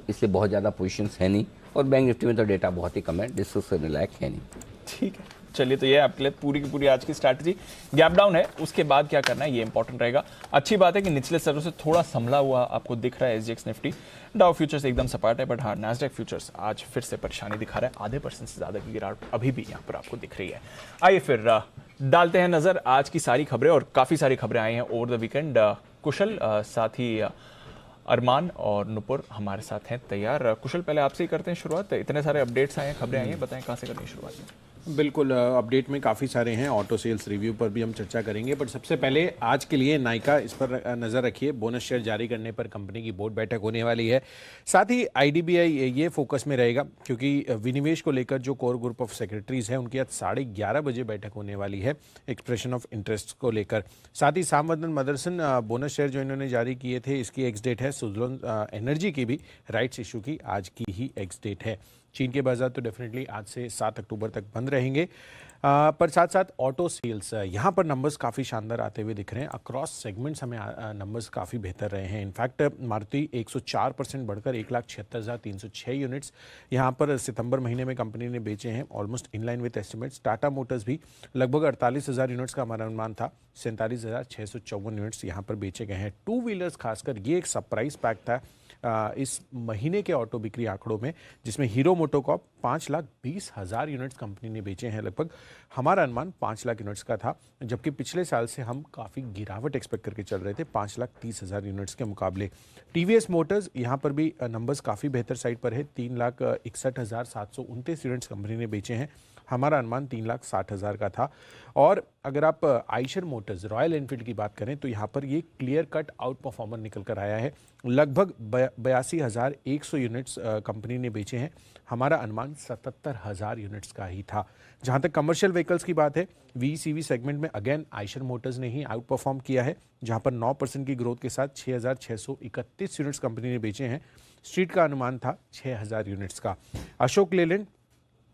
इसलिए बहुत ज़्यादा पोजीशंस है नहीं, और बैंक निफ्टी में तो डेटा बहुत ही कम है, डिस्कस करने लायक है नहीं। ठीक है, चलिए, तो ये आपके लिए पूरी की पूरी आज की स्ट्रैटेजी। गैप डाउन है, उसके बाद क्या करना है ये इंपॉर्टेंट रहेगा। अच्छी बात है कि निचले स्तरों से थोड़ा संभला हुआ आपको दिख रहा है एसजीएक्स निफ्टी। डाउ फ्यूचर्स एकदम सपाट है, बट हाँ, नैस्डैक फ्यूचर्स आज फिर से परेशानी दिखा रहा है। %0.5 से ज़्यादा की गिरावट अभी भी यहाँ पर आपको दिख रही है। आइए फिर डालते हैं नजर आज की सारी खबरें, और काफ़ी सारी खबरें आई हैं ओवर द वीकेंड। कुशल, साथ ही अरमान और नुपुर हमारे साथ हैं तैयार। कुशल, पहले आपसे ही करते हैं शुरुआत। इतने सारे अपडेट्स आए हैं, खबरें आई हैं, बताएं कहाँ से करनी है शुरुआत में। बिल्कुल, अपडेट में काफ़ी सारे हैं, ऑटो सेल्स रिव्यू पर भी हम चर्चा करेंगे, बट सबसे पहले आज के लिए नाइका, इस पर नज़र रखिए। बोनस शेयर जारी करने पर कंपनी की बोर्ड बैठक होने वाली है। साथ ही आईडीबीआई ये फोकस में रहेगा, क्योंकि विनिवेश को लेकर जो कोर ग्रुप ऑफ सेक्रेटरीज हैं उनकी आज 11:30 बजे बैठक होने वाली है एक्सप्रेशन ऑफ इंटरेस्ट को लेकर। साथ ही सामवर्धन मदरसन बोनस शेयर जो इन्होंने जारी किए थे, इसकी एक्स डेट है। सुजलोन एनर्जी की भी राइट्स इशू की आज की ही एक्स डेट है। चीन के बाजार तो डेफिनेटली आज से 7 अक्टूबर तक बंद रहेंगे, पर साथ साथ ऑटो सेल्स यहाँ पर नंबर्स काफ़ी शानदार आते हुए दिख रहे हैं। अक्रॉस सेगमेंट्स हमें नंबर्स काफ़ी बेहतर रहे हैं। इनफैक्ट मारुति 104% बढ़कर 1,76,306 यूनिट्स यहाँ पर सितंबर महीने में कंपनी ने बेचे हैं, almost in line with estimates. Tata Motors भी लगभग 48,000 यूनिट्स का हमारा अनुमान था, 47,654 यूनिट्स यहाँ पर बेचे गए हैं। टू व्हीलर्स खासकर ये एक सरप्राइज पैक था इस महीने के ऑटो बिक्री आंकड़ों में, जिसमें हीरो मोटोकॉर्प 5,20,000 यूनिट्स कंपनी ने बेचे हैं। लगभग हमारा अनुमान 5 लाख यूनिट्स का था, जबकि पिछले साल से हम काफ़ी गिरावट एक्सपेक्ट करके चल रहे थे 5,30,000 यूनिट्स के मुकाबले। टीवीएस मोटर्स यहाँ पर भी नंबर्स काफ़ी बेहतर साइड पर है, 3,61,729 यूनिट्स कंपनी ने बेचे हैं। हमारा अनुमान 3,60,000 का था। और अगर आप आइशर मोटर्स, रॉयल एनफील्ड की बात करें, तो यहाँ पर ये क्लियर कट आउट परफॉर्मर निकल कर आया है। लगभग 82,100 यूनिट्स कंपनी ने बेचे हैं। हमारा अनुमान 77,000 यूनिट्स का ही था। जहाँ तक कमर्शियल व्हीकल्स की बात है, VCV सेगमेंट में अगेन आइशर मोटर्स ने ही आउट परफॉर्म किया है, जहाँ पर 9% की ग्रोथ के साथ 6,631 यूनिट्स कंपनी ने बेचे हैं। स्ट्रीट का अनुमान था 6,000 यूनिट्स का। अशोक लेलैंड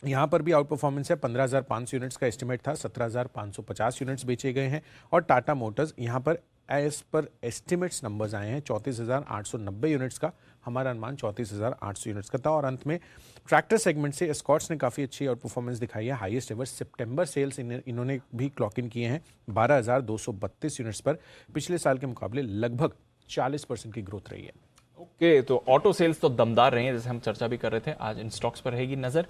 यहाँ पर भी आउट परफॉर्मेंस है, 15,500 यूनिट्स का एस्टिमेट था, 17,550 यूनिट्स बेचे गए हैं। और टाटा मोटर्स यहाँ पर एज पर एस्टिमेट्स नंबर्स आए हैं 34,890 यूनिट्स का, हमारा अनुमान 34,800 यूनिट्स का था। और अंत में ट्रैक्टर सेगमेंट से एस्कॉर्ट्स ने काफ़ी अच्छी आउट परफॉर्मेंस दिखाई है। हाईएस्ट एवर सितंबर सेल्स इन्होंने भी क्लॉक इन किए हैं 12,232 यूनिट्स पर, पिछले साल के मुकाबले लगभग 40% की ग्रोथ रही है। ओके, तो ऑटो सेल्स तो दमदार रहे हैं, जैसे हम चर्चा भी कर रहे थे। आज इन स्टॉक्स पर रहेगी नजर।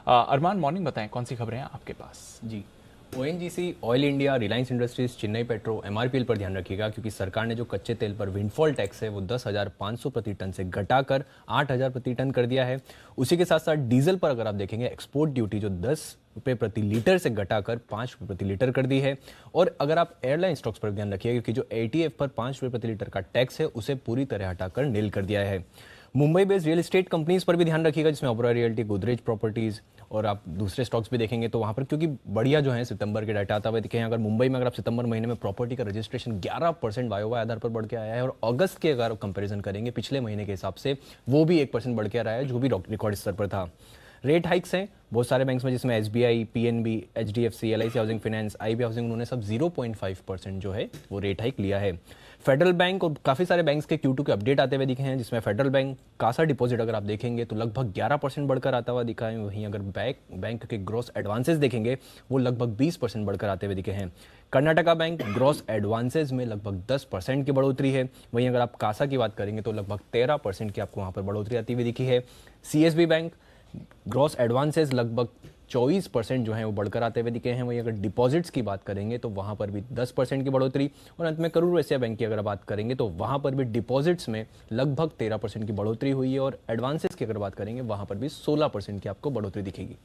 अरमान, मॉर्निंग बताएं कौन सी खबरें हैं आपके पास? जी, ONGC, oil India, Reliance industries, Chennai petro, MRPL पर ध्यान रखिएगा, क्योंकि सरकार ने जो कच्चे तेल पर विंडफॉल टैक्स है वो 10,500 प्रति टन से घटाकर 8,000 प्रति टन कर दिया है। उसी के साथ साथ डीजल पर अगर आप देखेंगे, एक्सपोर्ट ड्यूटी जो 10 रुपये प्रति लीटर से घटाकर 5 रुपये प्रति लीटर कर दी है। और अगर आप एयरलाइन स्टॉक्स पर ध्यान रखिएगा, क्योंकि जो ATF पर 5 रुपये प्रति लीटर का टैक्स है उसे पूरी तरह हटाकर नील कर दिया है। Mumbai based real estate companies पर भी ध्यान रखिएगा, जिसमें ओबरॉय रियल्टी, गोदरेज प्रॉपर्टीज और आप दूसरे स्टॉक्स भी देखेंगे तो वहाँ पर क्योंकि बढ़िया जो है सितंबर के डाटा आता हुआ दिखे हैं। अगर मुंबई में अगर आप सितंबर महीने में प्रॉपर्टी का रजिस्ट्रेशन 11% वाई आधार पर बढ़ के आया है, और अगस्त के अगर कंपैरिजन करेंगे पिछले महीने के हिसाब से वो भी 1% बढ़ के आ रहा है, जो भी रिकॉर्ड स्तर पर था। रेट हाइक्स हैं बहुत सारे बैंक्स में, जिसमें SBI, PNB, HDFC, LIC housing finance, IB housing, उन्होंने सब 0.5% जो है वो रेट हाइक लिया है। फेडरल बैंक और काफ़ी सारे बैंक्स के Q2 के अपडेट आते हुए दिखे हैं, जिसमें फेडरल बैंक कासा डिपॉजिट अगर आप देखेंगे तो लगभग 11% बढ़कर आता हुआ दिखा है। वहीं अगर बैंक के ग्रॉस एडवांसेस देखेंगे वो लगभग 20% बढ़कर आते हुए दिखे हैं। कर्नाटका बैंक ग्रॉस एडवांसेस में लगभग 10% की बढ़ोतरी है। वहीं अगर आप कासा की बात करेंगे तो लगभग 13% की आपको वहाँ पर बढ़ोतरी आती हुई दिखी है। CSB बैंक ग्रॉस एडवांसेस लगभग 24% जो है वो बढ़कर आते हुए दिखे हैं। वहीं अगर डिपॉजिट्स की बात करेंगे तो वहाँ पर भी 10% की बढ़ोतरी। और अंत में करूर वैश्य बैंक की अगर बात करेंगे तो वहाँ पर भी डिपॉजिट्स में लगभग 13% की बढ़ोतरी हुई है, और एडवांसेस की अगर बात करेंगे वहाँ पर भी 16% की आपको बढ़ोतरी दिखेगी।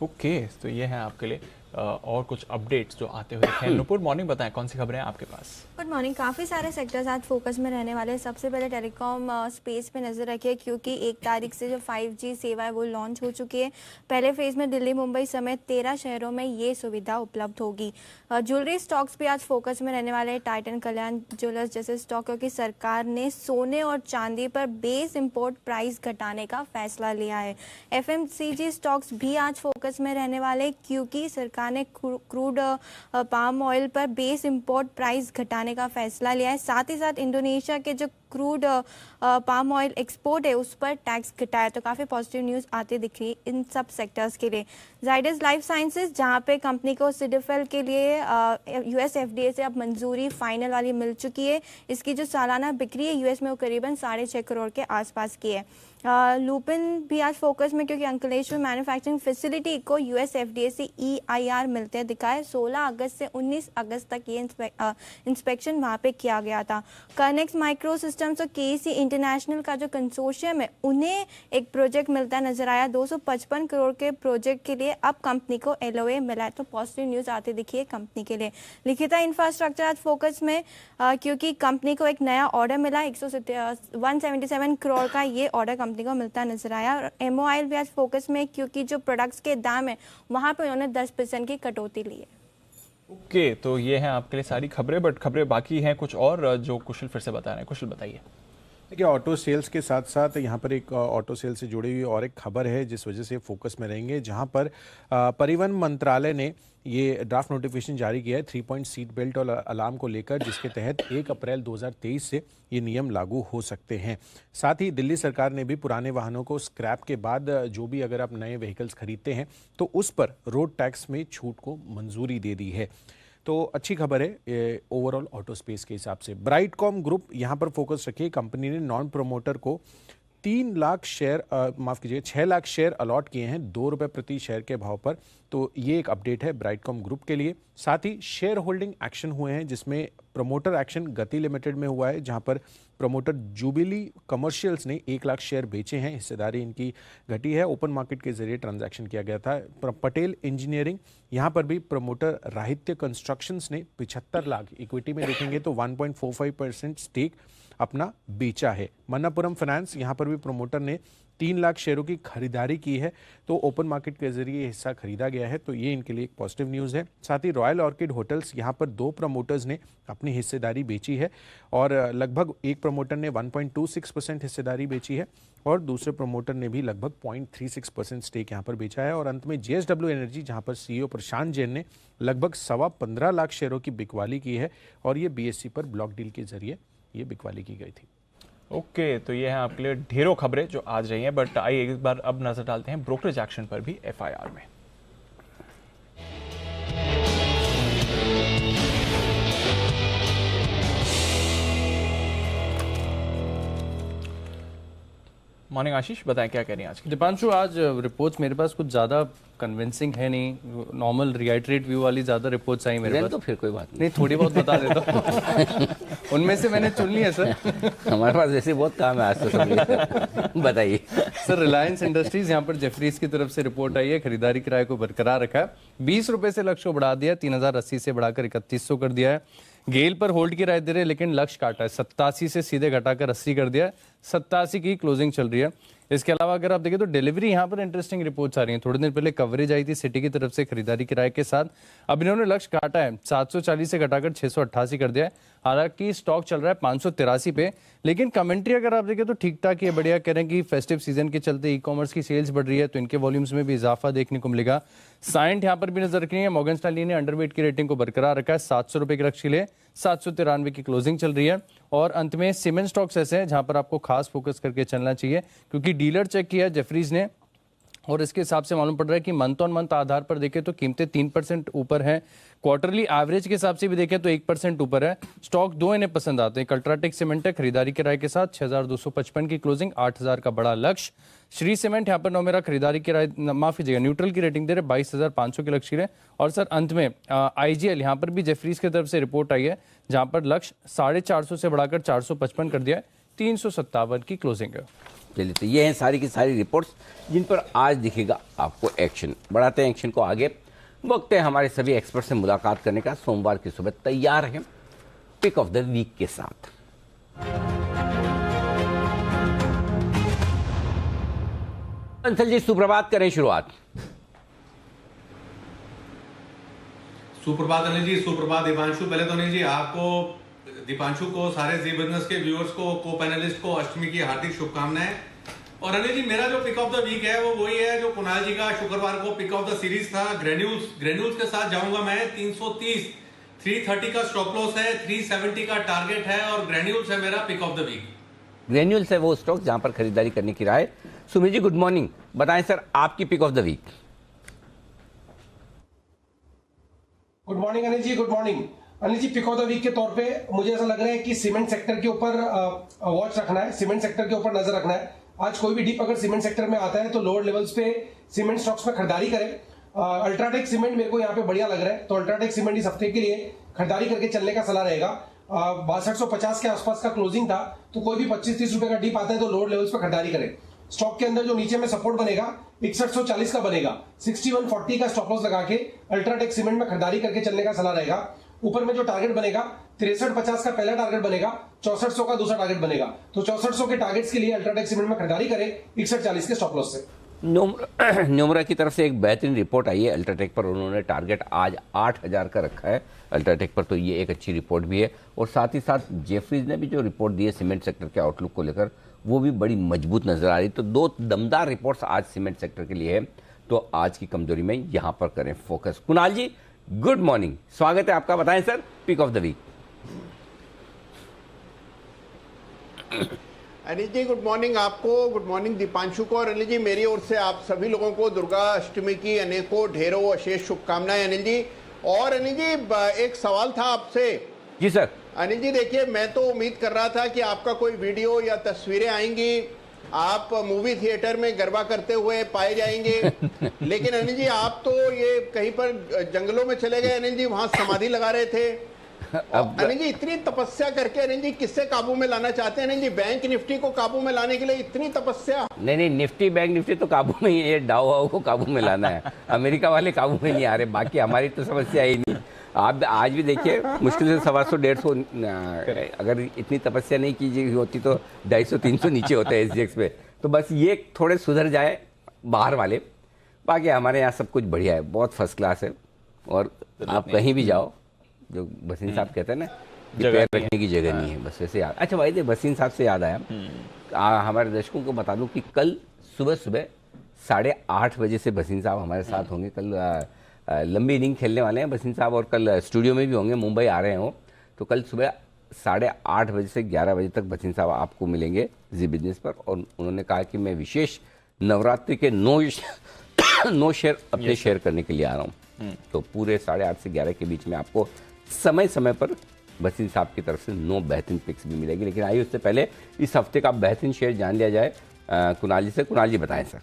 ओके, तो ये है आपके लिए और कुछ अपडेट्स जो आते हुए दिखे हैं। नुपुर, मॉर्निंग बताएं कौन सी खबरें हैं आपके पास? Good morning. काफ़ी सारे सेक्टर्स आज फोकस में रहने वाले हैं। सबसे पहले टेलीकॉम स्पेस पे नज़र रखिए, क्योंकि 1 तारीख से जो 5G सेवा है वो लॉन्च हो चुकी है। पहले फेज़ में दिल्ली, मुंबई समेत 13 शहरों में ये सुविधा उपलब्ध होगी। ज्वेलरी स्टॉक्स भी आज फोकस में रहने वाले हैं। टाइटन, कल्याण ज्वेलर्स जैसे स्टॉक, क्योंकि सरकार ने सोने और चांदी पर बेस इम्पोर्ट प्राइस घटाने का फैसला लिया है। FMCG स्टॉक्स भी आज फोकस में रहने वाले, क्योंकि सरकार ने क्रूड पाम ऑयल पर बेस इंपोर्ट प्राइस घटाने का फैसला लिया है। साथ ही साथ इंडोनेशिया के जो क्रूड पाम ऑयल एक्सपोर्ट है उस पर टैक्स घटाया। तो काफ़ी पॉजिटिव न्यूज़ आती दिख रही है इन सब सेक्टर्स के लिए। जाइडस लाइफ साइंसेज, जहां पे कंपनी को सिडिफेल के लिए US FDA से अब मंजूरी फाइनल वाली मिल चुकी है। इसकी जो सालाना बिक्री है US में वो करीबन 6.5 करोड़ के आसपास की है। लुपिन भी आज फोकस में, क्योंकि अंकलेश्वर मैन्युफैक्चरिंग फैसिलिटी को US FDA से EIR मिलते दिखा है। 16 अगस्त से 19 अगस्त तक ये इंस्पेक्शन वहाँ पे किया गया था। कर्नेक्स माइक्रो सिस्टम सिस्टम्स और केसी इंटरनेशनल का जो कंसोर्शियम है उन्हें एक प्रोजेक्ट मिलता नजर आया 255 करोड़ के प्रोजेक्ट के लिए। अब कंपनी को LOA मिला है, तो पॉजिटिव न्यूज़ आती दिखी है कंपनी के लिए। लिखिता इंफ्रास्ट्रक्चर आज फोकस में क्योंकि कंपनी को एक नया ऑर्डर मिला 177 करोड़ का, ये ऑर्डर कंपनी को मिलता नजर आया। और MOIL भी आज फोकस में क्योंकि जो प्रोडक्ट्स के दाम है वहाँ पर उन्होंने 10% की कटौती ली है। ओके, तो ये हैं आपके लिए सारी खबरें, बट खबरें बाकी हैं कुछ और जो कुशल फिर से बता रहे हैं। कुशल बताइए। देखिए, ऑटो सेल्स के साथ साथ यहाँ पर एक ऑटो सेल से जुड़ी हुई और एक खबर है जिस वजह से फोकस में रहेंगे, जहाँ पर परिवहन मंत्रालय ने ये ड्राफ्ट नोटिफिकेशन जारी किया है 3 पॉइंट सीट बेल्ट और अलार्म को लेकर, जिसके तहत 1 अप्रैल 2023 से ये नियम लागू हो सकते हैं। साथ ही दिल्ली सरकार ने भी पुराने वाहनों को स्क्रैप के बाद जो भी अगर आप नए व्हीकल्स खरीदते हैं तो उस पर रोड टैक्स में छूट को मंजूरी दे दी है। तो अच्छी खबर है ओवरऑल ऑटो स्पेस के हिसाब से। ब्राइटकॉम ग्रुप यहाँ पर फोकस रखिए। कंपनी ने नॉन प्रोमोटर को 3 लाख शेयर माफ कीजिए 6 लाख शेयर अलॉट किए हैं ₹2 प्रति शेयर के भाव पर। तो ये एक अपडेट है ब्राइटकॉम ग्रुप के लिए। साथ ही शेयर होल्डिंग एक्शन हुए हैं, जिसमें प्रमोटर एक्शन गति लिमिटेड में हुआ है, जहां पर प्रमोटर जुबिली कमर्शियल्स ने 1 लाख शेयर बेचे हैं। हिस्सेदारी इनकी घटी है। ओपन मार्केट के जरिए ट्रांजैक्शन किया गया था। पटेल इंजीनियरिंग यहाँ पर भी प्रमोटर राहित्य कंस्ट्रक्शंस ने 75 लाख, इक्विटी में देखेंगे तो 1.45% स्टेक अपना बेचा है। मन्नापुरम फाइनेंस यहाँ पर भी प्रमोटर ने 3 लाख शेयरों की खरीदारी की है, तो ओपन मार्केट के जरिए हिस्सा खरीदा गया है, तो ये इनके लिए एक पॉजिटिव न्यूज़ है। साथ ही रॉयल ऑर्किड होटल्स यहाँ पर 2 प्रमोटर्स ने अपनी हिस्सेदारी बेची है और लगभग एक प्रमोटर ने 1.26% हिस्सेदारी बेची है और दूसरे प्रमोटर ने भी लगभग 0.36% स्टेक यहाँ पर बेचा है। और अंत में JSW एनर्जी, जहाँ पर CEO प्रशांत जैन ने लगभग 15.25 लाख शेयरों की बिकवाली की है और ये BSE पर ब्लॉक डील के जरिए ये बिकवाली की गई थी। ओके, तो ये हैं आपके लिए ढेरों खबरें जो आज रही हैं, बट आइए एक बार अब नजर डालते हैं ब्रोकरेज एक्शन पर भी FIR में। मॉर्निंग आशीष, बताएं क्या कह रही हैं आज की? दीपांशु, आज रिपोर्ट्स मेरे पास कुछ ज़्यादा कन्विंसिंग है नहीं, नॉर्मल रिएटरेट व्यू वाली ज़्यादा रिपोर्ट्स आई मेरे पास। तो फिर कोई बात नहीं, थोड़ी बहुत बता देता हूँ। उनमें से मैंने चुन ली है सर। हमारे पास वैसे बहुत काम है आज तो सब। बताइए सर। रिलायंस इंडस्ट्रीज यहाँ पर जेफरीज की तरफ से रिपोर्ट आई है, खरीदारी किराए को बरकरार रखा है, 20 रुपए से लक्ष्य को बढ़ा दिया, 3080 से बढ़ाकर 3100 कर दिया है। गेल पर होल्ड की राय दे रहे, लेकिन लक्ष्य काटा है, 87 से सीधे घटाकर 80 कर दिया है, 87 की क्लोजिंग चल रही है। इसके अलावा अगर आप देखें तो डिलीवरी यहाँ पर इंटरेस्टिंग रिपोर्ट्स आ रही हैं। थोड़ी देर पहले कवरेज आई थी सिटी की तरफ से खरीदारी किराए के साथ, अब इन्होंने लक्ष्य काटा है, 740 से घटाकर 688 कर दिया है। हालांकि स्टॉक चल रहा है 583 पे, लेकिन कमेंट्री अगर आप देखें तो ठीक ठाक, ये बढ़िया कह रहे हैं कि फेस्टिव सीजन के चलते ई-कॉमर्स की सेल्स बढ़ रही है, तो इनके वॉल्यूम्स में भी इजाफा देखने को मिलेगा। साइंट यहाँ पर भी नजर रखनी है। मॉर्गन स्टैनली ने अंडरवेट की रेटिंग को बरकरार रखा है, 700 रुपए के लक्ष्य के लिए 793 की क्लोजिंग चल रही है। और अंत में सीमेंट स्टॉक्स ऐसे हैं जहां पर आपको खास फोकस करके चलना चाहिए, क्योंकि डीलर चेक किया जेफरीज ने और इसके हिसाब से मालूम पड़ रहा है कि मंथ ऑन मंथ आधार पर देखें तो कीमतें 3% ऊपर हैं, क्वार्टरली एवरेज के हिसाब से भी देखें तो 1% ऊपर है। स्टॉक 2 इन्हें पसंद आते हैं। अल्ट्राटेक सीमेंट है, खरीदारी किराए के साथ 6255 की क्लोजिंग, 8000 का बड़ा लक्ष्य। श्री सीमेंट यहाँ पर नौमेरा खरीदारी किराए माफ कीजिएगा न्यूट्रल की रेटिंग दे रहे, 22500 के लक्ष्य है। और सर अंत में IGL यहाँ पर भी जेफरीज की तरफ से रिपोर्ट आई है, जहां पर लक्ष्य 450 से बढ़ाकर 455 कर दिया है, 357 की क्लोजिंग है। चलिए, तो ये हैं सारी की सारी रिपोर्ट्स जिन पर आज दिखेगा आपको एक्शन। बढ़ाते हैं एक्शन को आगे। वक्त है हमारे सभी एक्सपर्ट से मुलाकात करने का। सोमवार की सुबह तैयार हैं पिक ऑफ द वीक के साथ। अंशल जी, सुप्रभात, करें शुरुआत। सुप्रभात अनिल जी, सुप्रभात दीपांशु। पहले तो अनिल जी आपको, दीपांशु को, सारे जी बिजनेस के व्यूअर्स को, को पैनलिस्ट को अष्टमी की हार्दिक शुभकामनाएं। और अनिल जी, मेरा जो पिक ऑफ द वीक है वो वही है जो कुणाल जी का शुक्रवार को पिक ऑफ द सीरीज था, ग्रेन्यूल्स के साथ जाऊंगा मैं। 330, 330 का स्टॉप लॉस है, 370 का टारगेट है और ग्रेन्यूल्स है मेरा pick of the week. Granules है वो स्टॉक जहां पर खरीदारी करने की राय। सुमित जी, गुड मॉर्निंग, बताएं सर आपकी pick of the week. Good morning Anil ji, good morning. Anil ji, pick of the week के तौर पे मुझे ऐसा लग रहा है कि सीमेंट सेक्टर के ऊपर वॉच रखना है, सीमेंट सेक्टर के ऊपर नजर रखना है। आज कोई भी डीप अगर सीमेंट सेक्टर में आता है तो लोअर लेवल्स पे सीमेंट स्टॉक्स में खरीदारी करें। अल्ट्राटेक सीमेंट मेरे को यहाँ पे बढ़िया लग रहा है, तो अल्ट्राटेक सीमेंट इस हफ्ते के लिए खरीदारी करके चलने का सलाह रहेगा। 6250 के आसपास का क्लोजिंग था, तो कोई भी 25-30 रुपए का डीप आता है तो लोअर लेवल्स पर खरीदारी करें। स्टॉक के अंदर जो नीचे में सपोर्ट बनेगा 6140 का बनेगा, 6140 का स्टॉप लॉस लगा के अल्ट्राटेक सीमेंट में खरीदारी करके चलने का सलाह रहेगा। ऊपर में जो टारगेट बनेगा 6350 का पहला टारगेट बनेगा, 6400 का दूसरा टारगेट बनेगा। तो 6400 के टारगेट्स के लिए अल्ट्राटेक सीमेंट में खरीदारी करें 6140 के स्टॉप लॉस से। न्योमरा की तरफ से एक बेहतरीन रिपोर्ट आई है अल्ट्राटेक पर। उन्होंने टारगेट आज 8000 का रखा है अल्ट्राटेक पर, तो ये एक अच्छी रिपोर्ट भी है। और साथ ही साथ जेफरीज ने भी जो रिपोर्ट दी है सीमेंट सेक्टर के आउटलुक को लेकर, वो भी बड़ी मजबूत नजर आ रही। तो दो दमदार रिपोर्ट्स आज सीमेंट सेक्टर के लिए है, तो आज की कमजोरी में यहां पर करें focus. Kunal ji good morning, स्वागत है आपका, बताएं sir pick of the week. Anil ji good morning आपको, गुड मॉर्निंग दीपांशु को। और अनिल जी मेरी ओर से आप सभी लोगों को दुर्गा अष्टमी की अनेकों ढेरों अशेष शुभकामनाएं अनिल जी। और अनिल जी एक सवाल था आपसे। जी सर। अनिल जी देखिए, मैं तो उम्मीद कर रहा था कि आपका कोई वीडियो या तस्वीरें आएंगी, आप मूवी थिएटर में गरबा करते हुए पाए जाएंगे। लेकिन अनिल जी आप तो ये कहीं पर जंगलों में चले गए अनिल जी, वहां समाधि लगा रहे थे। अनिल जी इतनी तपस्या करके अनिल जी किससे काबू में लाना चाहते हैं अनिल जी? बैंक निफ्टी को काबू में लाने के लिए इतनी तपस्या? नहीं, निफ्टी बैंक निफ्टी तो काबू में ही है, डाउ वाउ को काबू में लाना है। अमेरिका वाले काबू में नहीं आ रहे, बाकी हमारी तो समस्या ही नहीं। आप आज भी देखिए मुश्किल से 125-150 अगर इतनी तपस्या नहीं की होती तो 250-300 नीचे होता है SGX पे। तो बस ये थोड़े सुधर जाए बाहर वाले, बाकी हमारे यहाँ सब कुछ बढ़िया है, बहुत फर्स्ट क्लास है। और आप कहीं भी जाओ, जो बसीन साहब कहते हैं ना कि पैर रखने की जगह नहीं है, बस वैसे याद। अच्छा भाई दे बसीन साहब से याद आया, हमारे दर्शकों को बता दूं कि कल सुबह 8:30 बजे से बसीन साहब हमारे साथ होंगे। कल लंबी इनिंग खेलने वाले हैं बसीन साहब, और कल स्टूडियो में भी होंगे, मुंबई आ रहे हैं वो। तो कल सुबह 8:30 बजे से 11 बजे तक बसीन साहब आपको मिलेंगे जी बिजनेस पर। और उन्होंने कहा कि मैं विशेष नवरात्रि के 9 शेयर अपने शेयर करने के लिए आ रहा हूँ। तो पूरे 8:30 से 11 के बीच में आपको समय समय पर बसीन साहब की तरफ से 9 बेहतरीन पिक्स भी मिलेगी। लेकिन आइए उससे पहले इस हफ्ते का बेहतरीन शेयर जान लिया जाए कुणाल जी से। कुणाल जी बताएं सर।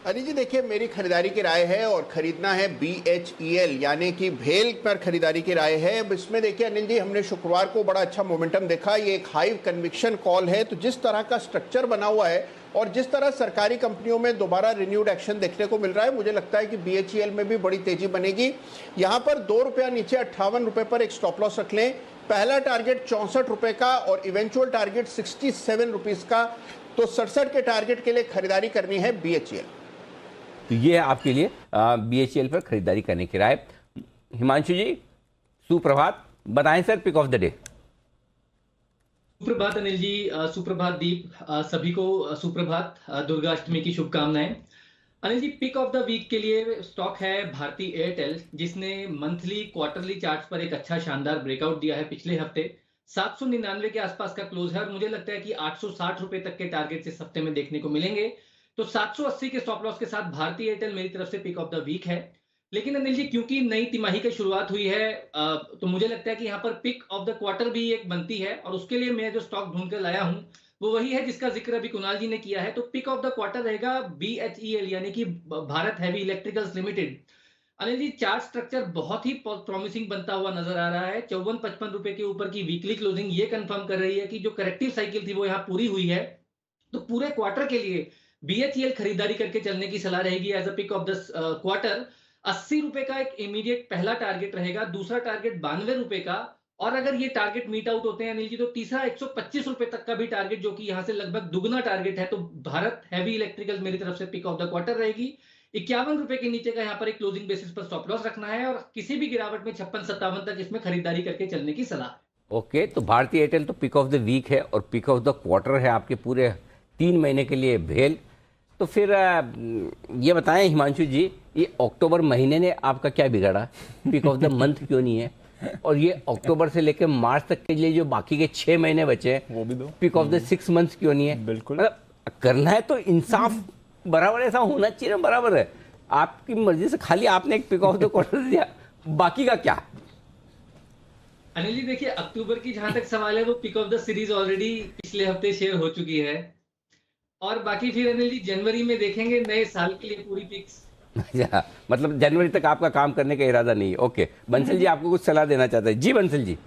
अनिल जी देखिए, मेरी खरीदारी की राय है और खरीदना है BHEL यानी कि भेल पर खरीदारी की राय है। अब इसमें देखिए अनिल जी, हमने शुक्रवार को बड़ा अच्छा मोमेंटम देखा। ये एक हाई कन्विक्शन कॉल है। तो जिस तरह का स्ट्रक्चर बना हुआ है और जिस तरह सरकारी कंपनियों में दोबारा रिन्यूड एक्शन देखने को मिल रहा है, मुझे लगता है कि BHEL में भी बड़ी तेजी बनेगी। यहाँ पर 2 रुपया नीचे 58 रुपए पर एक स्टॉप लॉस रख लें। पहला टारगेट 64 रुपए का और इवेंचुअल टारगेट 67 रुपीज का। तो 67 के टारगेट के लिए खरीदारी करनी है BHEL। तो ये है आपके लिए BHEL पर खरीदारी करने की राय। हिमांशु जी सुप्रभात, बताएं sir pick of the day. सुप्रभात अनिल जी, सुप्रभात दीप, सभी को सुप्रभात, दुर्गाष्टमी की शुभकामनाएं। Anil ji pick of the week के लिए स्टॉक है भारती एयरटेल, जिसने मंथली क्वार्टरली चार्ट्स पर एक अच्छा शानदार ब्रेकआउट दिया है। पिछले हफ्ते 799 के आसपास का क्लोज है और मुझे लगता है कि 860 रुपए तक के टारगेट इस हफ्ते में देखने को मिलेंगे। तो 780 के स्टॉप लॉस के साथ भारतीय एयरटेल मेरी तरफ से पिक ऑफ द वीक है। लेकिन अनिल जी क्योंकि नई तिमाही की शुरुआत हुई है, तो मुझे लगता है कि यहाँ पर पिक ऑफ द क्वार्टर भी एक बनती है। और उसके लिए मैं जो स्टॉक ढूंढ कर लाया हूँ वो वही है जिसका जिक्र अभी कुणाल जी ने किया है। तो पिक ऑफ द क्वार्टर रहेगा BHEL यानी कि Bharat heavy electricals limited. Anil ji chart structure बहुत ही प्रॉमिसिंग बनता हुआ नजर आ रहा है। 54-55 रुपए के ऊपर की वीकली क्लोजिंग ये कंफर्म कर रही है कि जो करेक्टिव साइकिल थी वो यहाँ पूरी हुई है। तो पूरे क्वार्टर के लिए BHEL खरीदारी करके चलने की सलाह रहेगी as a pick of the quarter. 80 रुपए का एक इमीडिएट पहला टारगेट रहेगा, दूसरा टारगेट 92 रुपए का। और अगर ये टारगेट मीट आउट होते हैं अनिल जी तो तीसरा 125 रुपए तक का भी टारगेट, जो कि यहाँ से लगभग दुगना टारगेट है। तो भारत हैवी इलेक्ट्रिकल मेरी तरफ से पिक ऑफ द क्वार्टर रहेगी। 51 रुपए के नीचे का यहाँ पर एक क्लोजिंग बेसिस पर स्टॉप लॉस रखना है और किसी भी गिरावट में 56-57 तक इसमें खरीदारी करके चलने की सलाह। ओके, तो भारतीय एयरटेल तो पिक ऑफ द वीक है और पिक ऑफ द क्वार्टर है आपके पूरे 3 महीने के लिए भेल। तो फिर ये बताएं हिमांशु जी, ये अक्टूबर महीने ने आपका क्या बिगाड़ा? पिक ऑफ द मंथ क्यों नहीं है? और ये अक्टूबर से लेकर मार्च तक के लिए जो बाकी के 6 महीने बचे हैं वो भी दो। पिक ऑफ द 6 मंथ्स क्यों नहीं है? बिल्कुल, मतलब करना है तो इंसाफ बराबर ऐसा होना चाहिए ना, बराबर है। आपकी मर्जी से खाली आपने एक पिक ऑफ द क्वार्टर दिया, बाकी का क्या? अनिल जी देखिए, अक्टूबर की जहां तक सवाल है वो pick of the series already पिछले हफ्ते शेयर हो चुकी है। और बाकी फिर अनिल जी जनवरी में देखेंगे नए साल के लिए पूरी पिक्स। अच्छा, मतलब जनवरी तक आपका काम करने का इरादा नहीं है। ओके, बंसल जी आपको कुछ सलाह देना चाहते हैं? जी बंसल जी।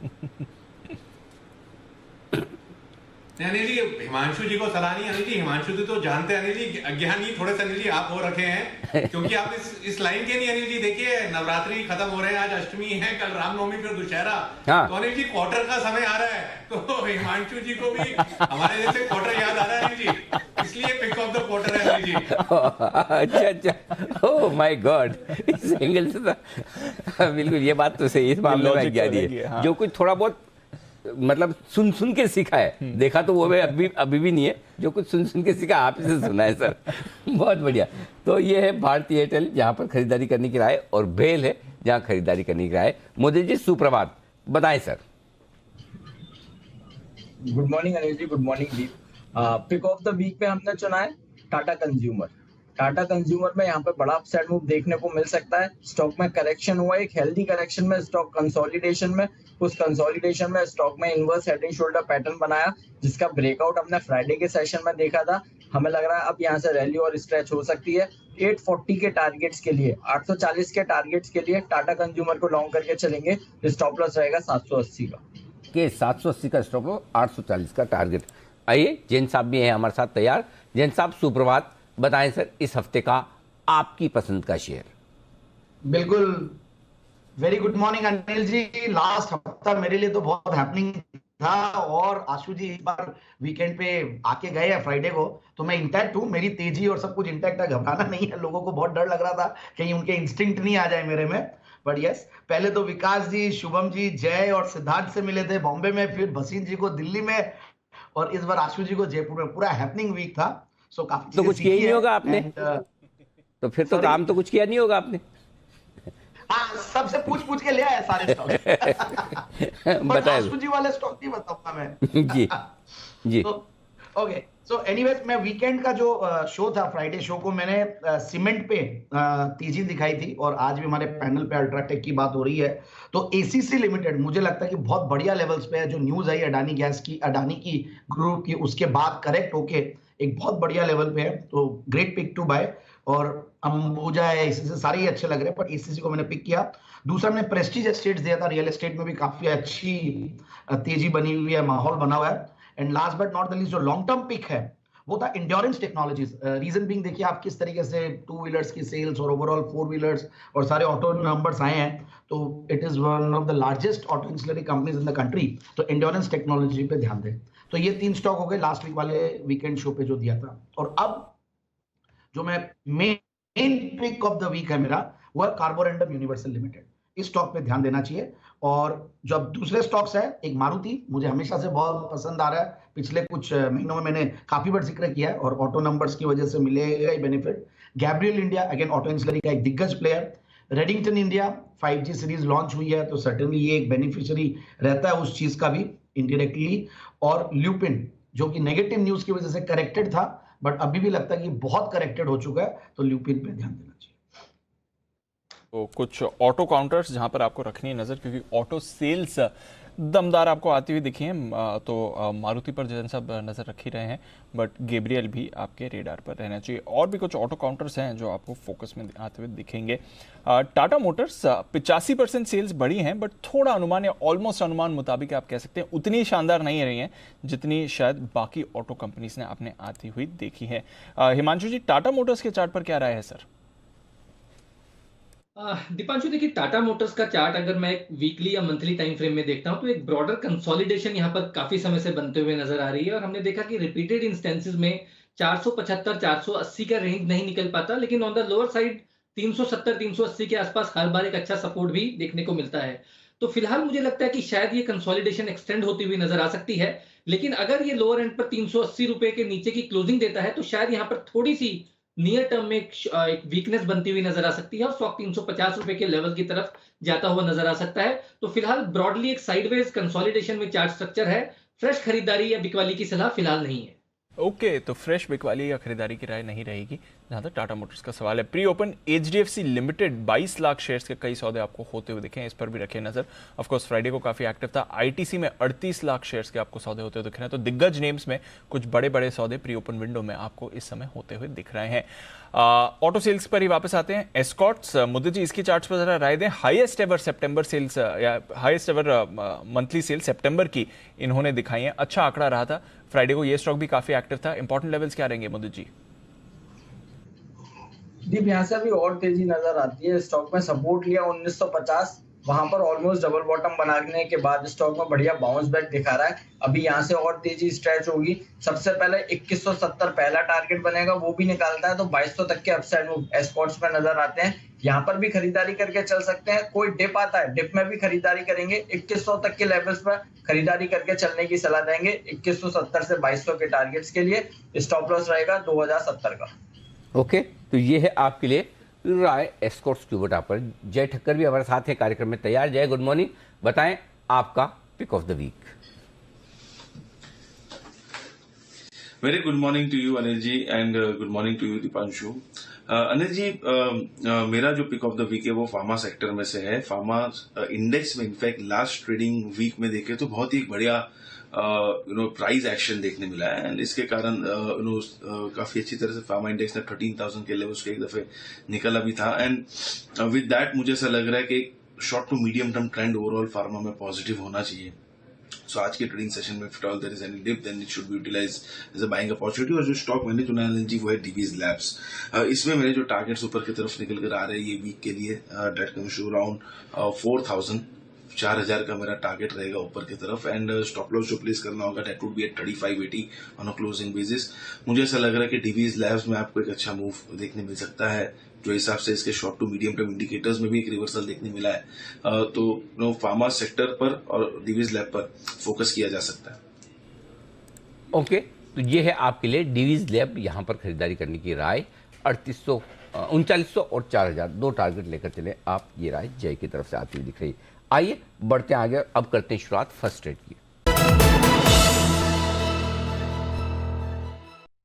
अनिल जी, हिमांशु जी को सलाह नहीं। अनिल जी, हिमांशु जी तो जानते हैं अनिल जी, अज्ञानी थोड़े से अनिल जी आप हो रखे हैं, क्योंकि आप इस लाइन के नहीं अनिल जी। देखिए, नवरात्रि खत्म हो रहे हैं, आज अष्टमी है, कल रामनवमी, फिर दुशहरा। हाँ। तो अनिल जी क्वार्टर का समय आ रहा है, तो हिमांशु जी को भी हमारे जैसे क्वार्टर याद आ रहा है अनिल जी, इसलिए पिक ऑफ द क्वार्टर है अनिल जी। अच्छा, ओह माय गॉड, इस एंगल से तो बिल्कुल ये बात तो सही, इस मामले में लॉजिक तो अज्ञानी अलग ही है, है। हाँ। जो कुछ थोड़ा बहुत मतलब सुन के सीखा है, देखा तो वो अभी भी नहीं है, जो कुछ सुन के सीखा आप ही से सुना है सर। बहुत बढ़िया। तो ये है भारती एयरटेल, जहां पर खरीदारी करने की राय, और भेल है जहां खरीदारी करने की राय। मोदी जी सुप्रभात, बताएं sir. Good morning Anil ji, good morning Deep. Pick of the week पे हमने चुना है टाटा कंज्यूमर। टाटा कंज्यूमर में यहाँ पे बड़ा अपसाइड मूव देखने को मिल सकता है। स्टॉक में करेक्शन हुआ, एक हेल्दी करेक्शन में स्टॉक कंसोलिडेशन में, उस कंसोलिडेशन में स्टॉक में inverse head and shoulder pattern बनाया, जिसका ब्रेकआउट हमने फ्राइडे के सेशन में देखा था। हमें लग रहा है अब यहाँ से रैली और स्ट्रेच हो सकती है। 840 के टारगेट्स के लिए, 840 के टारगेट्स के लिए टाटा कंज्यूमर को लॉन्ग करके चलेंगे। स्टॉप लॉस रहेगा 780 का। के 780 का स्टॉप लॉस, 840 का टारगेट। आइए, जैन साहब भी हैं हमारे साथ तैयार। जैन साहब सुप्रभात, बताएं सर इस हफ्ते का आपकी पसंद का शेयर। बिल्कुल, वेरी गुड मॉर्निंग अनिल जी। लास्ट हफ्ता मेरे लिए तो बहुत हैपनिंग था, और आशु जी इस बार वीकेंड पे आके गए हैं फ्राइडे को, तो मैं इंटैक्ट हूँ, मेरी तेजी और सब कुछ इंटैक्ट है, घबराना नहीं है। लोगों को बहुत डर लग रहा था कहीं उनके इंस्टिंक्ट नहीं आ जाए मेरे में, बट यस, पहले तो विकास जी, शुभम जी, जय और सिद्धार्थ से मिले थे बॉम्बे में, फिर भसीन जी को दिल्ली में, और इस बार आशु जी को जयपुर में। पूरा हैपनिंग वीक था। सो काफी तो कुछ किया ही नहीं होगा आपने, तो फिर तो काम तो कुछ किया नहीं होगा आपने। हाँ, सबसे पूछ के ले आया सारे स्टॉक। बताइए। आशु जी वाले स्टॉक नहीं बताऊंगा मैं। जी जी। ओके, सो एनीवेज, मैं वीकेंड का जो शो था, फ्राइडे शो को मैंने सीमेंट पे तेजी दिखाई थी, और आज भी हमारे पैनल पे अल्ट्राटेक की बात हो रही है। तो एसीसी लिमिटेड मुझे लगता है कि बहुत बढ़िया लेवल्स पे है। जो न्यूज आई अडानी गैस की, अडानी की ग्रुप की, उसके बाद करेक्ट होके एक बहुत बढ़िया लेवल पे है, तो ग्रेट पिक टू बाय। और अंबुजा है, एसीसी सारे ही अच्छे लग रहे हैं, पर एसीसी को मैंने पिक किया। दूसरा मैंने प्रेस्टीज एस्टेट्स दिया था, रियल एस्टेट में भी काफी अच्छी तेजी बनी हुई है, माहौल बना हुआ है। And last but not the least, जो लॉन्ग टर्म पिक है वो था इंड्योरेंस टेक्नोलॉजीज। रीजन बीइंग, देखिए आप किस तरीके से टू व्हीलर्स की सेल्स और ओवरऑल फोर व्हीलर्स और सारे ऑटो नंबर्स आए हैं, तो it is one of the largest auto ancillary companies in the country. तो इंड्योरेंस टेक्नोलॉजी पे ध्यान दें। तो ये 3 स्टॉक हो गए लास्ट वीक वाले वीकेंड शो पे जो दिया था। और अब जो मैं main pick of the week है मेरा, वो है कार्बोरेंडम यूनिवर्सल लिमिटेड। इस स्टॉक पे ध्यान देना चाहिए। और जो अब दूसरे स्टॉक्स है, एक मारुति मुझे हमेशा से बहुत पसंद आ रहा है, पिछले कुछ महीनों में मैंने काफी बार जिक्र किया है, और ऑटो नंबर्स की वजह से मिलेगा ही benefit. Gabriel India, again auto ancillary का एक दिग्गज प्लेयर। Redington India 5G series launch हुई है, तो सर्टेनली ये एक बेनिफिशियरी रहता है उस चीज का भी इनडायरेक्टली। और ल्यूपिन, जो कि नेगेटिव न्यूज की वजह से करेक्टेड था, बट अभी भी लगता है कि बहुत करेक्टेड हो चुका है, तो ल्यूपिन पे ध्यान देना चाहिए। तो कुछ ऑटो काउंटर्स जहां पर आपको रखनी है नजर, क्योंकि ऑटो सेल्स दमदार आपको आती हुई दिखी है। तो मारुति पर जैन साहब नजर रख ही रहे हैं, बट गैब्रियल भी आपके रेडार पर रहना चाहिए। और भी कुछ ऑटो काउंटर्स हैं जो आपको फोकस में आते हुए दिखेंगे। टाटा मोटर्स 85% सेल्स बढ़ी हैं, बट थोड़ा अनुमान या ऑलमोस्ट अनुमान मुताबिक आप कह सकते हैं उतनी शानदार नहीं रही हैं जितनी शायद बाकी ऑटो कंपनीज ने आपने आती हुई देखी है। हिमांशु जी, टाटा मोटर्स के चार्ट पर क्या राय है सर? दीपांशु, देखिए टाटा मोटर्स का चार्ट अगर मैं वीकली या मंथली टाइम फ्रेम में देखता हूं, तो एक ब्रॉडर कंसोलिडेशन यहां पर काफी समय से बनते हुए नजर आ रही है। और हमने देखा कि रिपीटेड इंस्टेंसेस में 475 480 का रेंज नहीं निकल पाता, लेकिन ऑन द लोअर साइड 370 380 के आसपास हर बार एक अच्छा सपोर्ट भी देखने को मिलता है। तो फिलहाल मुझे लगता है कि शायद ये कंसोलिडेशन एक्सटेंड होती हुई नजर आ सकती है, लेकिन अगर ये लोअर एंड पर 380 रुपए के नीचे की क्लोजिंग देता है, तो शायद यहाँ पर थोड़ी सी नियर टर्म में एक वीकनेस बनती हुई नजर आ सकती है, और स्टॉक 350 रुपए के लेवल की तरफ जाता हुआ नजर आ सकता है। तो फिलहाल ब्रॉडली एक साइडवेज कंसोलिडेशन में चार्ट स्ट्रक्चर है। फ्रेश खरीदारी या बिकवाली की सलाह फिलहाल नहीं है। ओके, तो फ्रेश बिक वाली या खरीदारी की राय नहीं रहेगी जहां तक टाटा मोटर्स का सवाल है। Pre open HDFC limited 22 lakh shares के कई सौदे आपको होते हुए दिखे हैं, इस पर भी रखें नजर। ऑफ कोर्स फ्राइडे को काफी एक्टिव था। आईटीसी में 38 लाख शेयर्स के आपको सौदे होते हुए दिख रहे हैं। तो दिग्गज नेम्स में कुछ बड़े बड़े सौदे प्री ओपन विंडो में आपको इस समय होते हुए दिख रहे हैं। ऑटो सेल्स पर ही वापस आते हैं। एस्कॉर्ट्स, मुद्दे जी इसकी चार्ट्स पर जरा राय दें। हाईएस्ट एवर सितंबर सेल्स या हाईएस्ट एवर मंथली सेल्स सितंबर की इन्होंने दिखाई है। अच्छा आंकड़ा रहा था। फ्राइडे को ये स्टॉक भी काफी एक्टिव था। इंपॉर्टेंट लेवल्स क्या रहेंगे मुद्दे जी? दीप, यहाँ से अभी और तेजी नजर आती है। स्टॉक में सपोर्ट लिया 1950, वहां पर ऑलमोस्ट डबल बॉटम बनाने के बाद स्टॉक में बढ़िया बाउंस बैक दिखा रहा है। अभी यहाँ से और तेजी स्ट्रेच होगी। सबसे पहले 2170 पहला टारगेट बनेगा, वो भी निकालता है तो 2200 तक के अपसाइड मूव एस्कॉर्ट्स में नजर आते हैं। यहाँ पर भी खरीदारी करके चल सकते हैं। कोई डिप आता है, डिप में भी खरीदारी करेंगे। 2100 तक के लेवल्स पर खरीदारी करके चलने की सलाह देंगे। 2170 से 2200 के टारगेट्स के लिए स्टॉप लॉस रहेगा 2070 का। ओके, तो ये है आपके लिए राय एस्कॉर्ट्स क्यूबटा पर। जय ठक्कर भी हमारे साथ है कार्यक्रम में तैयार। जय, गुड मॉर्निंग, बताएं आपका pick of the week. Very good morning to you Anil ji and good morning to you Deepanshu. Anil ji, मेरा जो पिक ऑफ द वीक है वो फार्मा सेक्टर में से है। फार्मा इंडेक्स में इनफैक्ट लास्ट ट्रेडिंग वीक में देखे तो बहुत ही बढ़िया प्राइस एक्शन देखने मिला है एंड इसके कारण काफी अच्छी तरह से फार्मा इंडेक्स ने 13,000 के लेवल्स के एक दफे निकला भी था एंड विद दैट मुझे ऐसा लग रहा है कि short to medium term trend overall pharma में पॉजिटिव होना चाहिए। सो आज के ट्रेडिंग सेशन में if at all there is any dip then it should be utilise as a buying opportunity. और जो स्टॉक मैंने चुना है जी वो है डीवीज लैब्स। इसमें मेरे जो टारगेट्स ऊपर की तरफ निकल कर आ रहे हैं ये वीक के लिए डेट कम्स टू अराउंड 4,000 का मेरा टारगेट रहेगा ऊपर की तरफ एंड स्टॉप लॉस जो प्लेस करना होगा that would be at 3580 on a closing basis. मुझे ऐसा लग रहा है कि डीवीज लैब्स में आपको एक अच्छा मूव देखने मिल सकता है जो हिसाब से इसके short to medium term indicators में भी एक रिवर्सल देखने मिला है। तो फार्मा सेक्टर पर और डीवीज लैब पर फोकस किया जा सकता है। ओके, तो ये है आपके लिए डीवीज लैब, यहां पर खरीदारी करने की राय। 3800, 3900 और 4000 दो टारगेट लेकर चले आप। ये राय जय की तरफ से आती हुई दिख रही। आइए बढ़ते हैं आगे, अब करते हैं शुरुआत फर्स्ट ट्रेड की।